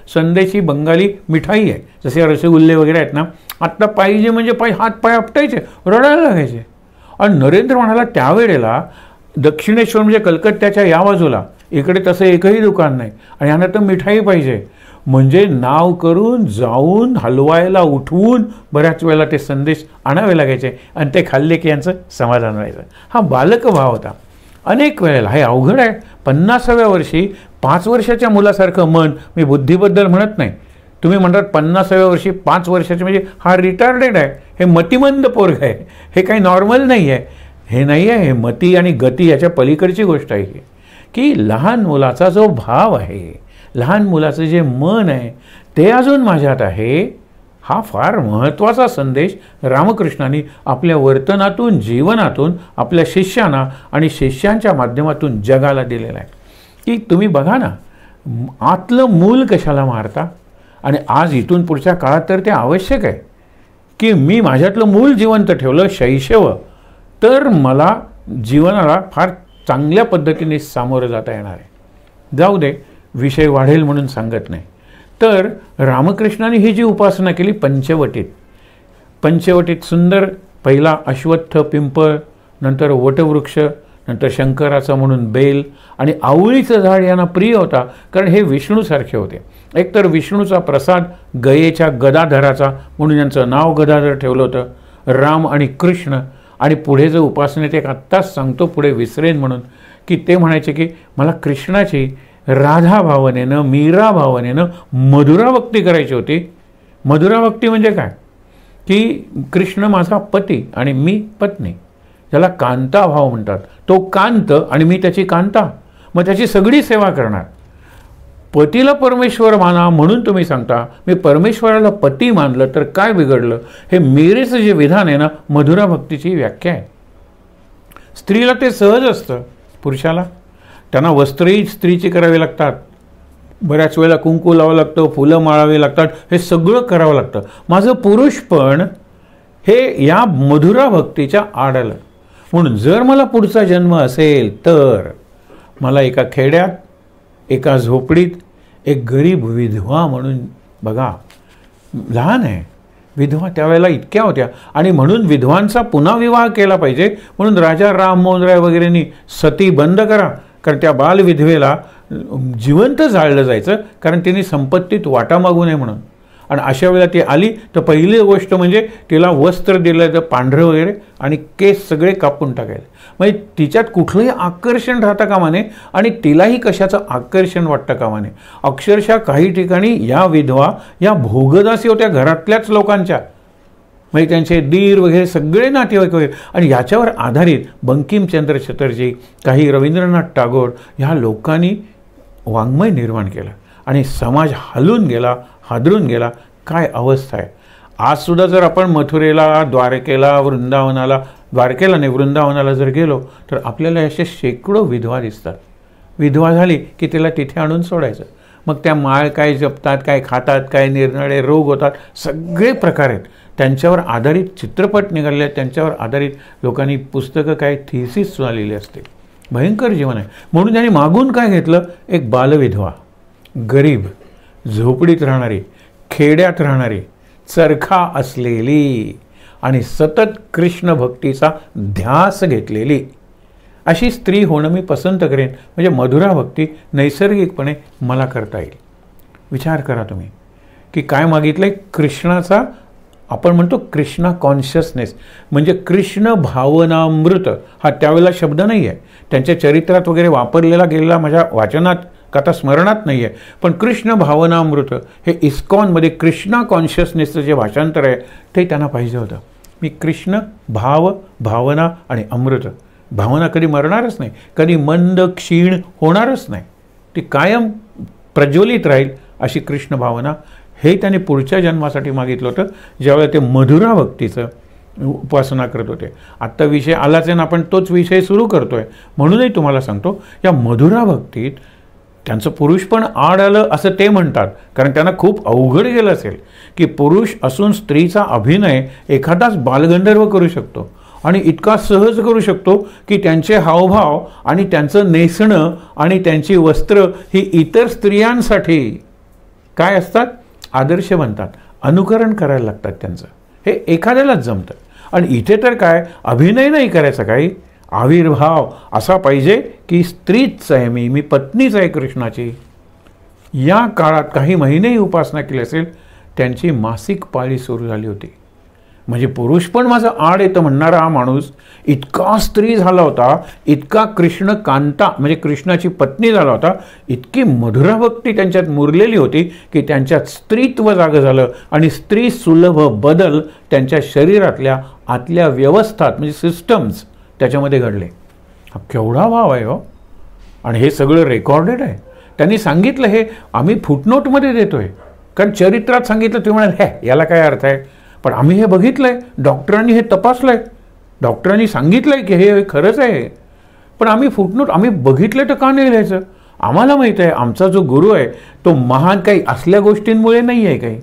संदेश ही बंगाली मिठाई आहे, जसे रसगुल्ले वगैरे आहेत ना, आत्ता पाहिजे म्हणजे हात पाय आपटायचे, रडायला लागायचे. आणि नरेंद्र म्हणाला त्यावेळेला दक्षिणेश्वर म्हणजे कलकत्त्याच्या या बाजूला इकडे तसं एकही दुकान नाही आणि यांना तर मिठाई पाहिजे. म्हणजे नाव करून जाऊन हलवायला उठवून बऱ्याच वेळेला ते संदेश आणावे लागायचे आणि ते खाल्ले की यांचं समाधान व्हायचं. हा बालक भाव होता. अनेक वेळेला हे अवघड आहे. 50व्या वर्षी 5 वर्षाच्या मुलासारखं मन, मी बुद्धीबद्दल म्हणत नाही, तुम्ही म्हणतात 50व्या वर्षी 5 वर्षाचे म्हणजे हा रिटार्डेड आहे, हे मतिमंद पोरग आहे, हे काही नॉर्मल नाही आहे, हे नाही आहे, हे मती आणि गती याच्या पलीकडची गोष्ट आहे की लहान मुलाचा जो भाव आहे, लहान मुलाचं जे मन आहे ते अजून माझ्यात आहे. हा फार महत्त्वाचा संदेश रामकृष्णांनी आपल्या वर्तनातून, जीवनातून आपल्या शिष्यांना आणि शिष्यांच्या माध्यमातून जगाला दिलेला आहे. की तुम्ही बघा ना, आतलं मूल कशाला मारता, आणि आज इथून पुढच्या काळात तर ते आवश्यक आहे की मी माझ्यातलं मूल जिवंत ठेवलं, शैशव, तर मला जीवनाला फार चांगल्या पद्धतीने सामोरं जाता येणार आहे. जाऊ दे, विषय वाढेल म्हणून सांगत नाही. तर रामकृष्णाने ही जी उपासना केली पंचवटीत सुंदर, पहिला अश्वत्थ पिंपळ, नंतर वटवृक्ष, नंतर शंकराचा म्हणून बेल आणि आवळीचं झाड यांना प्रिय होता, कारण हे विष्णूसारखे होते. एकतर विष्णूचा प्रसाद गयेच्या गदाधराचा म्हणून यांचं नाव गदाधर ठेवलं होतं, राम आणि कृष्ण. आणि पुढे जो उपासनेत एक आत्ताच सांगतो, पुढे विसरेन म्हणून, की ते म्हणायचे की मला कृष्णाची राधा भावनेनं, मीरा भावनेनं मधुराभक्ती करायची होती. मधुराभक्ती म्हणजे काय, की कृष्ण माझा पती आणि मी पत्नी, त्याला कांता भाव म्हणतात. तो कांत आणि मी त्याची कांता, मग त्याची सगळी सेवा करणार. पतीला परमेश्वर माना म्हणून तुम्ही सांगता, मी परमेश्वराला पती मानलं तर काय बिघडलं. हे मीरेचं जे विधान आहे ना, मधुराभक्तीची व्याख्या आहे. स्त्रीला ते सहज असतं, पुरुषाला त्यांना वस्त्रही स्त्रीची करावी लागतात, बऱ्याच वेळेला कुंकू लावावं लागतं, फुलं माळावी लागतात, हे सगळं करावं लागतं. माझं पुरुष पण हे या मधुराभक्तीच्या आड आलं. म्हणून जर मला पुढचा जन्म असेल तर मला एका खेड्यात, एका झोपडीत एक गरीब विधवा म्हणून, बघा लहान आहे विधवा, त्यावेळेला इतक्या होत्या, आणि म्हणून विधवांचा पुन्हा विवाह केला पाहिजे म्हणून राजा राममोहन राय वगैरेंनी सती बंद करा, कारण त्या बालविधवेला जिवंत जाळलं जायचं, कारण तिने संपत्तीत वाटा मागू नये म्हणून. आणि अशा वेळेला ती आली तर पहिली गोष्ट म्हणजे तिला वस्त्र दिलं तर पांढरं वगैरे, आणि केस सगळे कापून टाकायचे. म्हणजे तिच्यात कुठलंही आकर्षण राहता कामा नये आणि तिलाही कशाचं आकर्षण वाटतं कामा नये. अक्षरशः काही ठिकाणी या विधवा या भोगदासी होत्या घरातल्याच लोकांच्या, म्हणजे त्यांचे दीर वगैरे सगळे नातेवाईक वगैरे. आणि याच्यावर आधारित बंकिमचंद्र चटर्जी, काही रवींद्रनाथ टागोर ह्या लोकांनी वाङ्मय निर्माण केलं आणि समाज हालून गेला, हादरून गेला. काय अवस्था आहे. आजसुद्धा जर आपण मथुरेला, द्वारकेला, द्वारकेला नाही वृंदावनाला जर गेलो तर आपल्याला असे शेकडो विधवा दिसतात. विधवा झाली की तिला तिथे आणून सोडायचं. मग त्या माळ काय जपतात, काय खातात, काय निरनिराळे रोग होतात, सगळे प्रकार आहेत. त्यांच्यावर आधारित चित्रपट निघाले आहेत, त्यांच्यावर आधारित लोकांनी पुस्तकं, काय थिसिस लिहिली असते. भयंकर जीवन आहे. म्हणून त्यांनी मागून काय घेतलं, एक बालविधवा, गरीब, झोपडीत राहणारी, खेड्यात राहणारी, चरखा असलेली आणि सतत कृष्ण भक्तीचा ध्यास घेतलेली अशी स्त्री होणं मी पसंत करेन. म्हणजे मधुरा भक्ती नैसर्गिकपणे मला करता येईल. विचार करा तुम्ही की काय मागितलंय, कृष्णाचा आपण म्हणतो कृष्णा कॉन्शियसनेस, म्हणजे कृष्ण भावनामृत हा त्यावेळेला शब्द नाही आहे, त्यांच्या चरित्रात वगैरे वापरलेला गेलेला माझ्या वाचनात कथा स्मरणात नाही आहे, पण कृष्ण भावनामृत हे इस्कॉनमध्ये कृष्णा कॉन्शियसनेसचं जे भाषांतर आहे ते त्यांना पाहिजे होतं. मी कृष्ण भाव, भावना आणि अमृत. भावना कधी मरणारच नाही, कधी मंद क्षीण होणारच नाही, ती कायम प्रज्वलित राहील अशी कृष्ण भावना. हे त्याने पुढच्या जन्मासाठी मागितलं होतं, ज्यावेळेला ते मधुरा भक्तीचं उपासना करत होते. आत्ता विषय आलाच आहे ना, आपण तोच विषय सुरू करतो आहे, म्हणूनही तुम्हाला सांगतो या मधुरा भक्तीत त्यांचं पुरुष पण आड आलं असं ते म्हणतात, कारण त्यांना खूप अवघड गेलं असेल की पुरुष असून स्त्रीचा अभिनय एखादाच बालगंधर्व करू शकतो आणि इतका सहज करू शकतो की त्यांचे हावभाव आणि त्यांचं नेसणं आणि त्यांची वस्त्र ही इतर स्त्रियांसाठी काय असतात, आदर्श बनतात, अनुकरण करायला लागतात त्यांचं. हे एखाद्यालाच जमतं. आणि इथे तर काय अभिनय नाही करायचा, काही आविर्भाव असा पाहिजे की स्त्रीच आहे, मी पत्नीच आहे कृष्णाची. या काळात काही महिनेही उपासना केली असेल, त्यांची मासिक पाळी सुरू झाली होती. म्हणजे पुरुष पण माझं आड येतं म्हणणारा हा माणूस इतका स्त्री झाला होता, इतका कृष्ण कांता म्हणजे कृष्णाची पत्नी झाला होता, इतकी मधुरा भक्ती त्यांच्यात मुरलेली होती की त्यांच्यात स्त्रीत्व जागं झालं आणि स्त्री सुलभ बदल त्यांच्या शरीरातल्या आतल्या व्यवस्थात म्हणजे सिस्टम्स त्याच्यामध्ये घडले. हा केवढा भाव आहे हो. आणि हे सगळं रेकॉर्डेड आहे. त्यांनी सांगितलं, हे आम्ही फुटनोटमध्ये देतो आहे, कारण चरित्रात सांगितलं तुम्ही म्हणाल हे याला काय अर्थ आहे, पण आम्ही हे बघितलं आहे, डॉक्टरांनी हे तपासलं आहे, डॉक्टरांनी सांगितलं आहे की हे खरंच आहे, पण आम्ही फुटनोट आम्ही बघितलं तर का नाही लिहायचं. आम्हाला माहीत आहे आमचा जो गुरु आहे तो महान काही असल्या गोष्टींमुळे नाही आहे काही,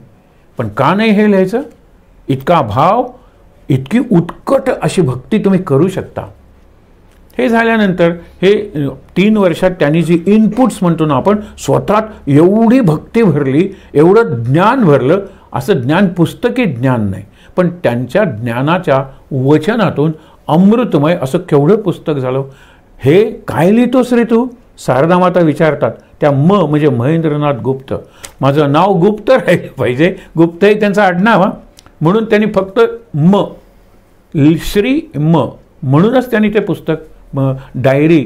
पण का नाही हे लिहायचं. इतका भाव, इतकी उत्कट अशी भक्ती तुम्ही करू शकता. हे झाल्यानंतर हे 3 वर्षात त्यांनी जी इनपुट्स म्हणतो ना आपण, स्वतःत एवढी भक्ती भरली, एवढं ज्ञान भरलं. असं ज्ञान पुस्तकी ज्ञान नाही, पण त्यांच्या ज्ञानाच्या वचनातून अमृतमय असं केवढं पुस्तक झालं. हे काय लिहितोस रे तू, शारदा माता विचारतात. त्या म्हणजे महेंद्रनाथ गुप्त, माझं नाव गुप्त राहिलं पाहिजे, गुप्त हे त्यांचा आडनाव, म्हणून त्यांनी फक्त श्री म्हणूनच त्यांनी ते पुस्तक डायरी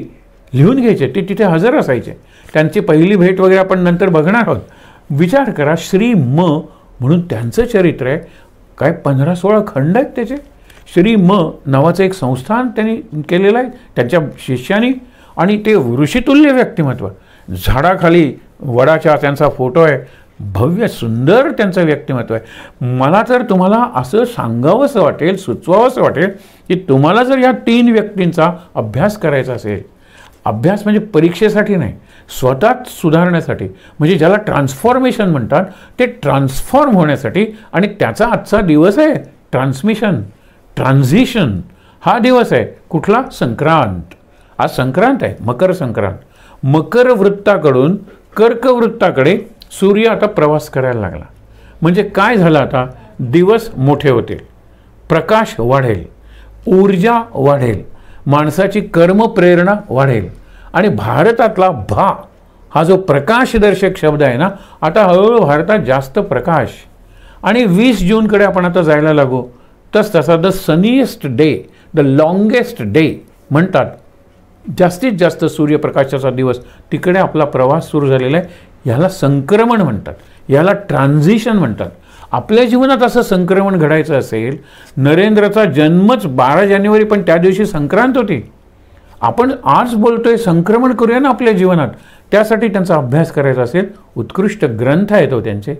लिहून घ्यायचे, ते तिथे हजर असायचे. त्यांची पहिली भेट वगैरे आपण नंतर बघणार आहोत. विचार करा, श्री म्हणून त्यांचं चरित्र आहे, काय 15-16 खंड आहेत त्याचे. श्री नावाचं एक संस्थान त्यांनी केलेलं आहे त्यांच्या शिष्यानी, आणि ते ऋषितुल्य व्यक्तिमत्व. झाडाखाली वडाच्या त्यांचा फोटो आहे, भव्य सुंदर त्यांचं व्यक्तिमत्व आहे. मला तर तुम्हाला असं सांगावंसं वाटेल, सुचवावंसं वाटेल की तुम्हाला जर या 3 व्यक्तींचा अभ्यास करायचा असेल, अभ्यास म्हणजे परीक्षेसाठी नाही, स्वतःच सुधारण्यासाठी, म्हणजे ज्याला ट्रान्सफॉर्मेशन म्हणतात, ते ट्रान्सफॉर्म होण्यासाठी. आणि त्याचा आजचा दिवस आहे ट्रान्झिशन हा दिवस आहे. कुठला, संक्रांत. आज संक्रांत आहे, मकर संक्रांत. मकर वृत्ताकडून कर्क वृत्ताकडे सूर्य आता प्रवास करायला लागला. म्हणजे काय झालं, आता दिवस मोठे होतील, प्रकाश वाढेल, ऊर्जा वाढेल, माणसाची कर्मप्रेरणा वाढेल. आणि भारतातला हा जो प्रकाशदर्शक शब्द आहे ना, आता हळूहळू भारतात जास्त प्रकाश. आणि 20 जूनकडे आपण आता जायला लागू. तसा the sunniest day, the longest day म्हणतात, जास्तीत जास्त सूर्यप्रकाशाचा दिवस, तिकडे आपला प्रवास सुरू झालेला आहे. ह्याला संक्रमण म्हणतात, याला ट्रान्झिशन म्हणतात. आपल्या जीवनात असं संक्रमण घडायचं असेल, नरेंद्रचा जन्मच 12 जानेवारी, पण त्या दिवशी संक्रांत होती. आपण आज बोलतोय संक्रमण करूया ना आपल्या जीवनात, त्यासाठी त्यांचा अभ्यास करायचा असेल, उत्कृष्ट ग्रंथ आहेत तो त्यांचे.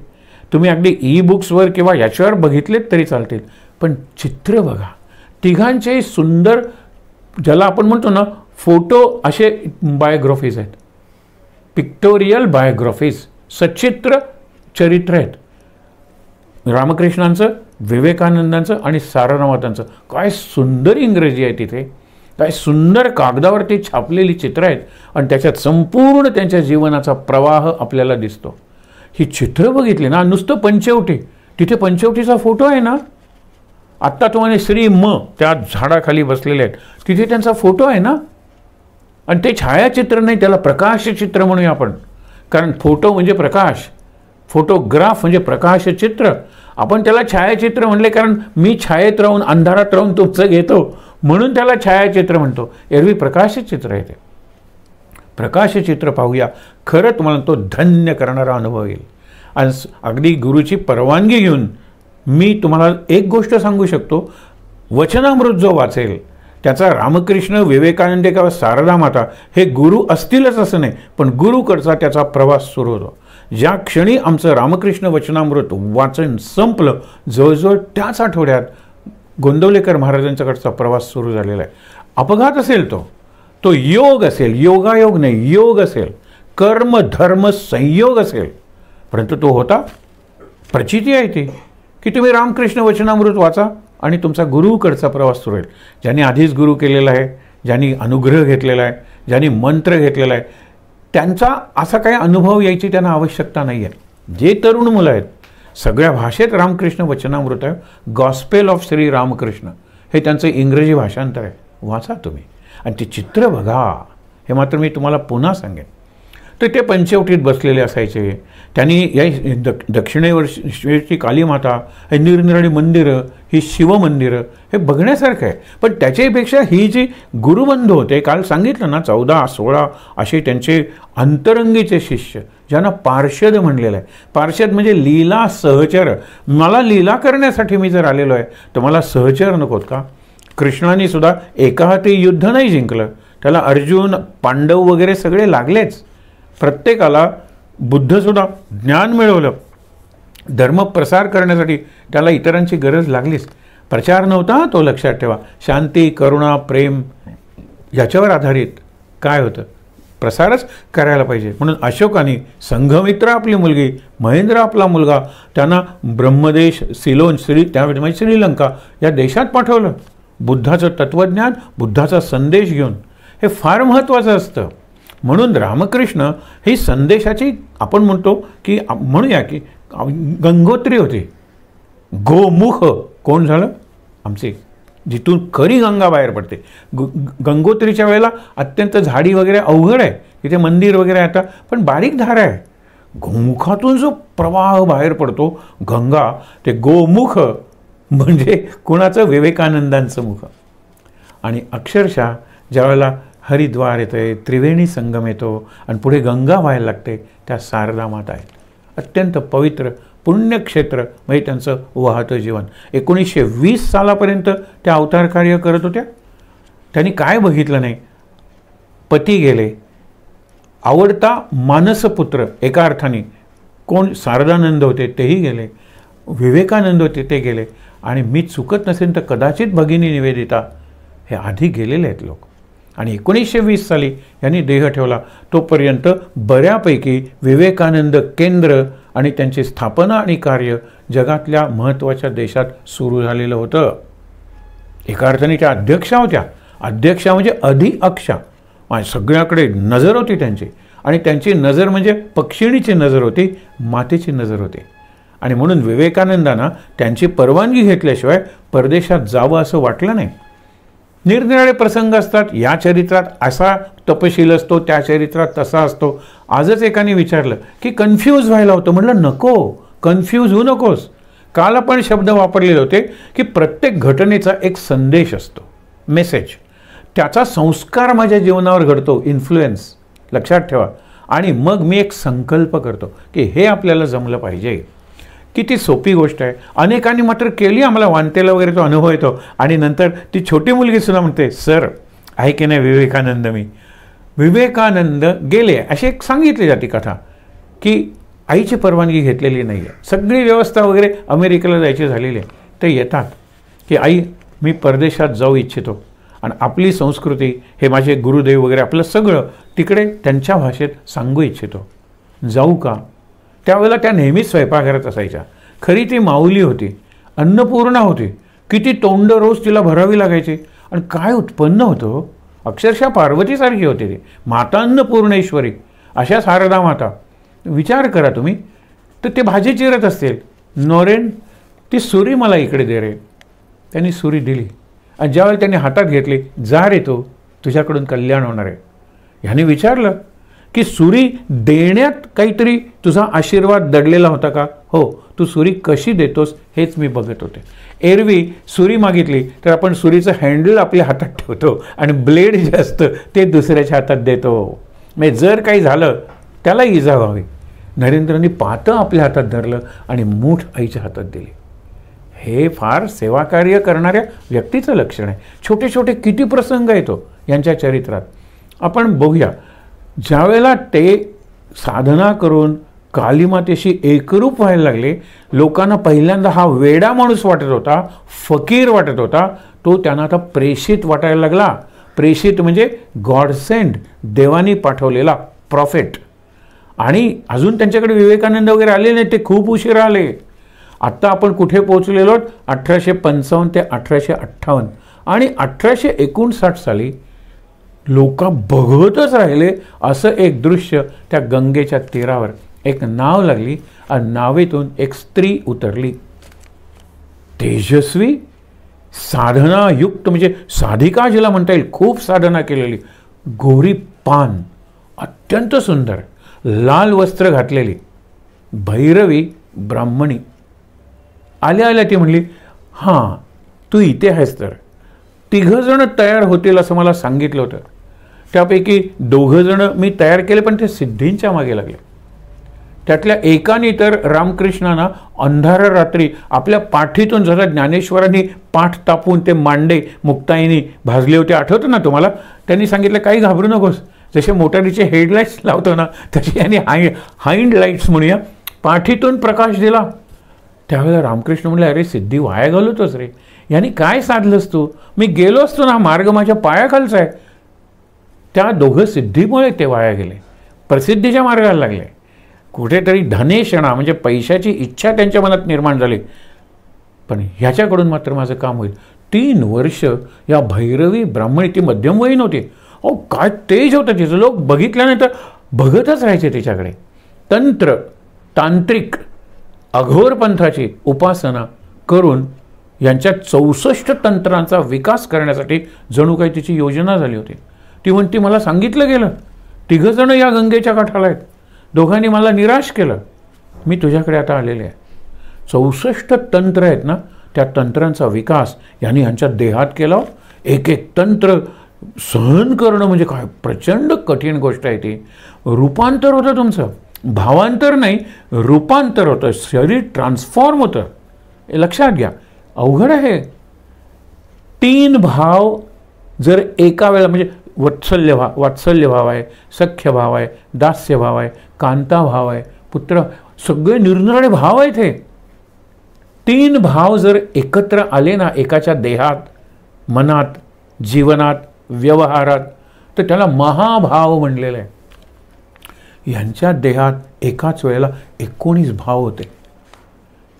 तुम्ही अगदी ई-बुक्सवर किंवा याच्यावर बघितलेत तरी चालतील, पण चित्र बघा. तिघांचे सुंदर, ज्याला आपण म्हणतो ना फोटो, असे बायोग्राफीज आहेत, पिक्टोरियल बायोग्राफीज, सचित्र चरित्र आहेत. रामकृष्णांचं, विवेकानंदांचं आणि सारनाथांचं. काय सुंदर इंग्रजी आहे तिथे, काय सुंदर कागदावरती छापलेली चित्र आहेत, आणि त्याच्यात संपूर्ण त्यांच्या जीवनाचा प्रवाह आपल्याला दिसतो. ही चित्र बघितली ना, नुसतं पंचवटी, तिथे पंचवटीचा फोटो आहे ना, आत्ता तुम्हाला श्री त्या झाडाखाली बसलेले आहेत, तिथे त्यांचा फोटो आहे ना. आणि ते छायाचित्र नाही, त्याला प्रकाशचित्र म्हणूया आपण, कारण फोटो म्हणजे प्रकाश, फोटोग्राफ म्हणजे प्रकाशचित्र. आपण त्याला छायाचित्र म्हणले कारण मी छायेत राहून अंधारात राहून तुमचं घेतो म्हणून त्याला छायाचित्र म्हणतो. एरवी प्रकाशचित्र आहे ते. प्रकाशचित्र पाहूया, खरं तुम्हाला तो धन्य करणारा अनुभव येईल. आणि अगदी गुरुची परवानगी घेऊन मी तुम्हाला एक गोष्ट सांगू शकतो, वचनामृत जो वाचेल त्याचा रामकृष्ण, विवेकानंद किंवा शारदा माता हे गुरु असतीलच असं नाही, पण गुरुकडचा त्याचा प्रवास सुरू होतो. ज्या क्षणी आमचं रामकृष्ण वचनामृत वाचन संपलं, जवळजवळ त्याच आठवड्यात गोंदवलेकर महाराजांच्याकडचा प्रवास सुरू झालेला आहे. अपघात असेल तो योग असेल, योगायोग नाही, योग असेल, कर्म धर्म संयोग असेल, परंतु तो होता. प्रचिती आहे ती की तुम्ही रामकृष्ण वचनामृत वाचा आणि तुमचा गुरुकडचा प्रवास सुरू होईल. ज्यांनी आधीच गुरु केलेला आहे, ज्यांनी अनुग्रह घेतलेला आहे, ज्यांनी मंत्र घेतलेला आहे, त्यांचा असा काही अनुभव यायची त्यांना आवश्यकता नाही आहे. जे तरुण मुलं आहेत, सगळ्या भाषेत रामकृष्ण वचनामृत आहे. गॉस्पेल ऑफ श्री रामकृष्ण हे त्यांचं इंग्रजी भाषांतर आहे. वाचा तुम्ही आणि ते चित्र बघा. हे मात्र मी तुम्हाला पुन्हा सांगेन. तर ते पंचवटीत बसलेले असायचे. त्यांनी या दक्षिणेवरची कालीमाता, हे निरनिराळी मंदिरं, ही शिवमंदिरं, हे बघण्यासारखं आहे. पण त्याच्यापेक्षा ही जी गुरुबंधू होते, काल सांगितलं ना 14-16 असे त्यांचे अंतरंगीचे शिष्य, ज्यांना पार्षद म्हणलेलं आहे. पार्षद म्हणजे लीला सहचर. मला लीला करण्यासाठी मी जर आलेलो आहे तर मला सहचर नकोत का? कृष्णाने सुद्धा एका हाती युद्ध नाही जिंकलं, त्याला अर्जुन, पांडव वगैरे सगळे लागलेच. प्रत्येकाला बुद्धसुद्धा ज्ञान मिळवलं, धर्म प्रसार करण्यासाठी त्याला इतरांची गरज लागलीच. प्रचार नव्हता तो, लक्षात ठेवा. शांती, करुणा, प्रेम याच्यावर आधारित काय होतं, प्रसारच करायला पाहिजे. म्हणून अशोकाने संघमित्रा आपली मुलगी, महेंद्र आपला मुलगा, त्यांना ब्रह्मदेश, सिलोन, त्यावेळी म्हणजे श्रीलंका या देशात पाठवलं. बुद्धाचं तत्त्वज्ञान, बुद्धाचा संदेश घेऊन. हे फार महत्त्वाचं असतं. म्हणून रामकृष्ण ही संदेशाची आपण म्हणतो की म्हणूया की गंगोत्री होती. गोमुख कोण झालं? आमचे, जिथून खरी गंगा बाहेर पडते. गंगोत्रीच्या वेळेला अत्यंत झाडी वगैरे अवघड आहे, तिथे मंदिर वगैरे आता, पण बारीक धार आहे. गोमुखातून जो प्रवाह बाहेर पडतो गंगा, ते गोमुख म्हणजे कुणाचं? विवेकानंदांचं मुख. आणि अक्षरशः ज्यावेळेला हरिद्वार येते, त्रिवेणी संगम येतो आणि पुढे गंगा व्हायला लागते, त्या शारदा माता आहेत. अत्यंत पवित्र पुण्यक्षेत्र म्हणजे त्यांचं वाहतं जीवन. 1920 सालापर्यंत त्या अवतार कार्य करत होत्या. त्यांनी काय बघितलं नाही. पती गेले, आवडता मानसपुत्र एका अर्थाने कोण शारदानंद होते तेही गेले, विवेकानंद होते ते गेले, आणि मी चुकत नसेल तर कदाचित भगिनी निवेदिता हे आधी गेलेले आहेत लोक. आणि 1920 साली यांनी देह ठेवला. तोपर्यंत बऱ्यापैकी विवेकानंद केंद्र आणि त्यांची स्थापना आणि कार्य जगातल्या महत्त्वाच्या देशात सुरू झालेलं होतं. एका अर्थाने त्या अध्यक्षा होत्या. अध्यक्षा म्हणजे अधिअक्षा, सगळ्याकडे नजर होती त्यांची. आणि त्यांची नजर म्हणजे पक्षिणीची नजर होती, मातेची नजर होती. आणि म्हणून विवेकानंदांना त्यांची परवानगी घेतल्याशिवाय परदेशात जावं असं वाटलं नाही. निरनिराळे प्रसंग असतात. या चरित्रात असा तपशील असतो, त्या चरित्रात तसा असतो. आजच एकाने विचारलं की कन्फ्यूज व्हायला होतं. म्हटलं नको, कन्फ्यूज होऊ नकोस. काल आपण शब्द वापरलेले होते की प्रत्येक घटनेचा एक संदेश असतो, मेसेज. त्याचा संस्कार माझ्या जीवनावर घडतो, इन्फ्लुएन्स. लक्षात ठेवा. आणि मग मी एक संकल्प करतो की हे आपल्याला जमलं पाहिजे. किती सोपी गोष्ट आहे. अनेकांनी मात्र केली. आम्हाला वानतेला वगैरे तो अनुभव येतो. आणि नंतर ती छोटी मुलगीसुद्धा म्हणते, सर आहे की नाही विवेकानंद, मी विवेकानंद गेले अशी एक सांगितली जाते कथा की आईची परवानगी घेतलेली नाही आहे. सगळी व्यवस्था वगैरे अमेरिकेला जायची झालेली आहे. ते येतात की आई मी परदेशात जाऊ इच्छितो आणि आपली संस्कृती, हे माझे गुरुदेव वगैरे, आपलं सगळं तिकडे त्यांच्या भाषेत सांगू इच्छितो. जाऊ का? त्यावेळेला त्या नेहमीच स्वयंपाकघरात असायच्या. खरी ती माऊली होती, अन्नपूर्णा होती. किती तोंड रोज तिला भरावी लागायची. आणि काय उत्पन्न होतं, अक्षरशः पार्वतीसारखी होती ती. माता अन्नपूर्णेश्वरी अशा शारदा माता. विचार करा तुम्ही. तर ते भाजी चिरत असतील, नोरेन ती सुरी मला इकडे दे रे. त्यांनी सुरी दिली आणि ज्यावेळी त्यांनी हातात घेतली, जा रे तो, तुझ्याकडून कल्याण होणार आहे. ह्याने विचारलं की सुरी देण्यात काहीतरी तुझा आशीर्वाद दडलेला होता का? हो, तू सुरी कशी देतोस हेच मी बघत होते. एरवी सुरी मागितली तर आपण सुरीचं हँडल आपल्या हातात ठेवतो आणि ब्लेड जे असतं ते दुसऱ्याच्या हातात देतो. म्हणजे जर काही झालं त्याला इजा व्हावी. नरेंद्रनी पातं आपल्या हातात धरलं आणि मूठ आईच्या हातात दिली. हे फार सेवाकार्य करणाऱ्या व्यक्तीचं लक्षण आहे. छोटे छोटे किती प्रसंग येतो यांच्या चरित्रात. आपण बघूया. ज्यावेळेला ते साधना करून कालीमातेशी एकरूप व्हायला लागले, लोकांना पहिल्यांदा हा वेडा माणूस वाटत होता, फकीर वाटत होता, तो त्यांना आता प्रेषित वाटायला लागला. प्रेषित म्हणजे गॉड सेंड, देवानी पाठवलेला प्रॉफेट. आणि अजून त्यांच्याकडे विवेकानंद वगैरे आले नाही, ते खूप उशीर आले. आत्ता आपण कुठे पोहोचलेलो? 1855 ते 1858. आणि 1859 साली लोक बघतच राहिले असं एक दृश्य. त्या गंगेच्या तीरावर एक नाव लागली आणि नावेतून एक स्त्री उतरली. तेजस्वी, साधनायुक्त, म्हणजे साधिका जिला म्हणता येईल, खूप साधना केलेली, गोरी पान, अत्यंत सुंदर, लाल वस्त्र घातलेली भैरवी ब्राह्मणी. आल्या आल्या ती म्हणली, हां तू इथे आहेस तर. 3 जण तयार होतील असं मला सांगितलं होतं. त्यापैकी 2 जण मी तयार केले, पण ते सिद्धींच्या मागे लागले. त्यातल्या एकाने तर रामकृष्णांना अंधार रात्री आपल्या पाठीतून जरा ज्ञानेश्वरांनी पाठ तापून ते मांडे मुक्ताईनी भाजले होते, आठवतं ना तुम्हाला? त्यांनी सांगितलं काही घाबरू नकोस, जसे मोटारीचे हेडलाईट्स लावतो ना तसे यांनी हाइंड लाईट्स म्हणूया पाठीतून प्रकाश दिला. त्यावेळेला रामकृष्ण म्हणले, अरे सिद्धी वाया घालवतोस रे, यांनी काय साधलंस तू? मी गेलो असतो ना, मार्ग माझ्या पायाखालचा आहे. त्या 2 सिद्धीमुळे ते वाया गेले, प्रसिद्धीच्या मार्गाला लागले. कुठेतरी धनेशणा म्हणजे पैशाची इच्छा त्यांच्या मनात निर्माण झाली. पण ह्याच्याकडून मात्र माझं काम होईल. 3 वर्ष या भैरवी ब्राह्मणी, ती मध्यमवयीन होती. अहो काय तेज होतं तिचं, लोक बघितल्यानंतर बघतच राहायचे तिच्याकडे. तंत्र, तांत्रिक, अघोर पंथाची उपासना करून यांच्या 64 तंत्रांचा विकास करण्यासाठी जणू काही तिची योजना झाली होती. ती म्हणती, मला सांगितलं गेलं 3 जण या गंगेच्या काठाला आहेत, दोघांनी मला निराश केलं, मी तुझ्याकडे आता आलेले आहे. 64 तंत्र आहेत ना, त्या तंत्रांचा विकास यांनी यांच्या देहात केला. एक एक तंत्र सहन करणं म्हणजे काय प्रचंड कठीण गोष्ट आहे ती. रूपांतर होतं तुमचं, भावांतर नाही, रूपांतर होतं, शरीर ट्रान्सफॉर्म होतं. हे लक्षात घ्या, अवघड आहे. 3 भाव जर एका वेळेला, म्हणजे वात्सल्य भाव आहे, सख्य भाव आहे, दास्य भाव आहे, कांता भाव आहे, पुत्र, सगळे निरनिराळे भाव आहेत. हे 3 भाव जर एकत्र आले ना एकाच्या देहात, मनात, जीवनात, व्यवहारात, तर त्याला महाभाव म्हणलेलं आहे. यांच्या देहात एकाच वेळेला 19 भाव होते.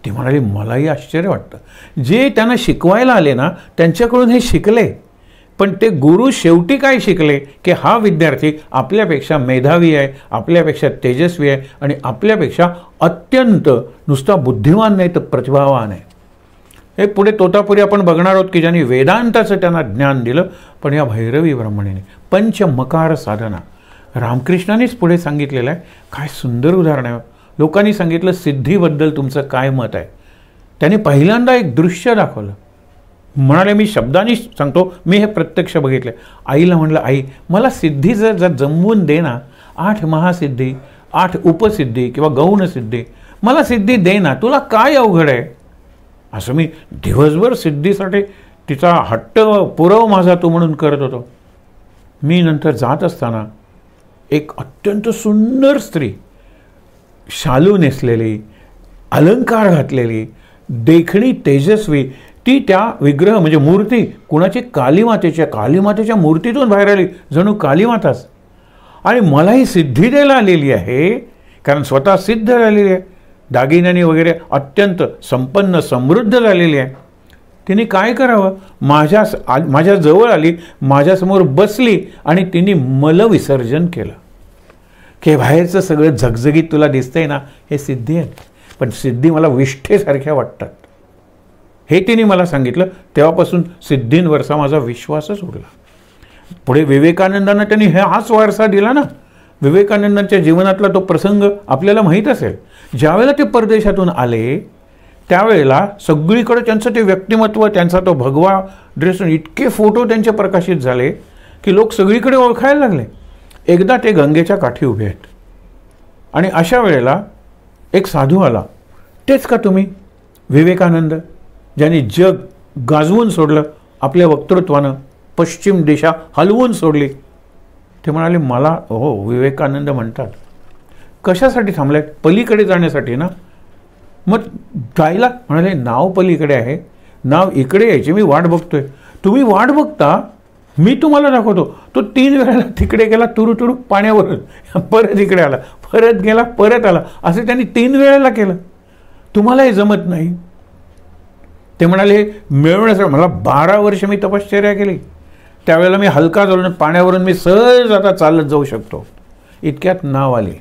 ती म्हणाली, मलाही आश्चर्य वाटतं. जे त्यांना शिकवायला आले ना त्यांच्याकडून हे शिकले, पण ते गुरु शेवटी काय शिकले की हा विद्यार्थी आपल्यापेक्षा मेधावी आहे, आपल्यापेक्षा तेजस्वी आहे आणि आपल्यापेक्षा अत्यंत नुसता बुद्धिमान नाही तर प्रतिभावान आहे. हे पुढे तोतापुरी आपण बघणार आहोत की ज्यांनी वेदांताचं त्यांना ज्ञान दिलं. पण या भैरवी ब्राह्मणीने पंचमकार साधना रामकृष्णानेच पुढे सांगितलेलं आहे. काय सुंदर उदाहरण आहे. लोकांनी सांगितलं सिद्धीबद्दल तुमचं काय मत आहे. त्यांनी पहिल्यांदा एक दृश्य दाखवलं. म्हणाले, मी शब्दांनी सांगतो, मी हे प्रत्यक्ष बघितलं. आईला म्हणलं, आई मला सिद्धी जर जमवून दे ना, 8 महासिद्धी, 8 उपसिद्धी किंवा गौणसिद्धी, मला सिद्धी दे ना, तुला काय अवघड आहे. असं मी दिवसभर सिद्धीसाठी तिचा हट्ट पुरव माझा तू म्हणून करत होतो. मी नंतर जात असताना एक अत्यंत सुंदर स्त्री, शालू नेसलेली, अलंकार घातलेली, देखणी, तेजस्वी, ती त्या विग्रह म्हणजे मूर्ती कुणाची, कालीमातेच्या मूर्तीतून बाहेर आली, जणू कालीमाताच. आणि मलाही सिद्धी द्यायला आलेली आहे, कारण स्वतः सिद्ध झालेली आहे, दागिन्यांनी वगैरे अत्यंत संपन्न समृद्ध झालेली आहे. तिने काय करावं, माझ्या जवळ आली, माझ्यासमोर बसली आणि तिने मलविसर्जन केलं. की बाहेरचं सगळं झगझगीत तुला दिसतंय ना, हे सिद्धी आहेत, पण सिद्धी मला विष्ठेसारख्या वाटतात. हे तिने मला सांगितलं. तेव्हापासून सिद्धींवरचा माझा विश्वासच उडला. पुढे विवेकानंदांना त्यांनी हाच वारसा दिला ना. विवेकानंदांच्या जीवनातला तो प्रसंग आपल्याला माहीत असेल. ज्यावेळेला ते परदेशातून आले त्यावेळेला सगळीकडे त्यांचं ते व्यक्तिमत्व, त्यांचा तो भगवा ड्रेस, इतके फोटो त्यांचे प्रकाशित झाले की लोक सगळीकडे ओळखायला लागले. एकदा ते गंगेच्या काठी उभे आहेत आणि अशा वेळेला एक साधू आला. तेच का तुम्ही विवेकानंद, ज्यांनी जग गाजवून सोडलं, आपल्या वक्तृत्वानं पश्चिम दिशा हलवून सोडली? ते म्हणाले, मला हो विवेकानंद म्हणतात. कशासाठी थांबलाय? पलीकडे जाण्यासाठी ना. मग जायला म्हणाले, नाव पलीकडे आहे, नाव इकडे यायची, मी वाट बघतोय. तुम्ही वाट बघता, मी तुम्हाला दाखवतो. तो 3 वेळेला तिकडे गेला, तुरु पाण्यावरून, परत इकडे आला, परत गेला, परत आला, असं त्यांनी 3 वेळेला केलं. तुम्हाला हे जमत नाही? ते म्हणाले, मिळवण्यासाठी मला 12 वर्ष मी तपश्चर्या केली. त्यावेळेला मी हलका झालो, पाण्यावरून मी सहज आता चालत जाऊ शकतो. इतक्यात नाव आली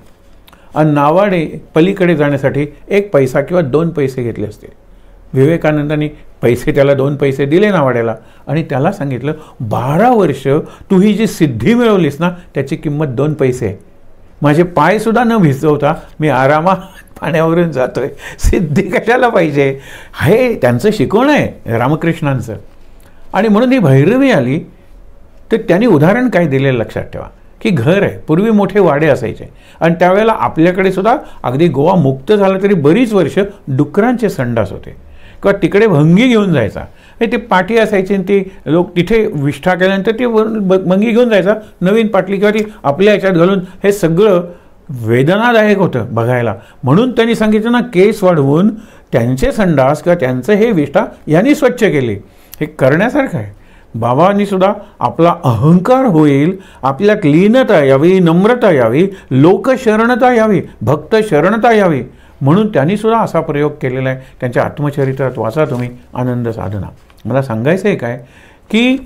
आणि नावाने पलीकडे जाण्यासाठी 1 पैसा किंवा 2 पैसे घेतले असतील. विवेकानंदांनी पैसे, त्याला 2 पैसे दिले नावाड्याला आणि त्याला सांगितलं, 12 वर्ष तू ही जी सिद्धी मिळवलीस ना, त्याची किंमत 2 पैसे आहे. माझे पायसुद्धा न भिजवता मी आरामात पाण्यावरून जातोय, सिद्धी कशाला पाहिजे? हे त्यांचं शिकवण आहे रामकृष्णांचं. आणि म्हणून ही भैरवी आली तर त्यांनी उदाहरण काय दिलेलं लक्षात ठेवा, की घर आहे, पूर्वी मोठे वाडे असायचे आणि त्यावेळेला आपल्याकडे सुद्धा अगदी गोवा मुक्त झाला तरी बरीच वर्ष डुकरांचे संडास होते किंवा तिकडे भंगी घेऊन जायचा. ते पाठी असायची आणि ती लोक तिथे विष्ठा केल्यानंतर ती भंगी घेऊन जायचा, नवीन पाटली किंवा ती आपल्या ह्याच्यात घालून. हे सगळं वेदनादायक होतं बघायला. म्हणून त्यांनी सांगितलं ना, केस वाढवून त्यांचे संडास किंवा त्यांचं हे विष्ठा यांनी स्वच्छ केले. हे करण्यासारखं आहे. बाबांनी सुद्धा आपला अहंकार होईल, आपल्यात लीनता यावी, नम्रता यावी, लोकशरणता यावी, भक्त शरणता यावी, म्हणून त्यांनी सुद्धा असा प्रयोग केलेला आहे. त्यांच्या आत्मचरित्रात वाचा तुम्ही, आनंद साधना. मला सांगायचं आहे काय, की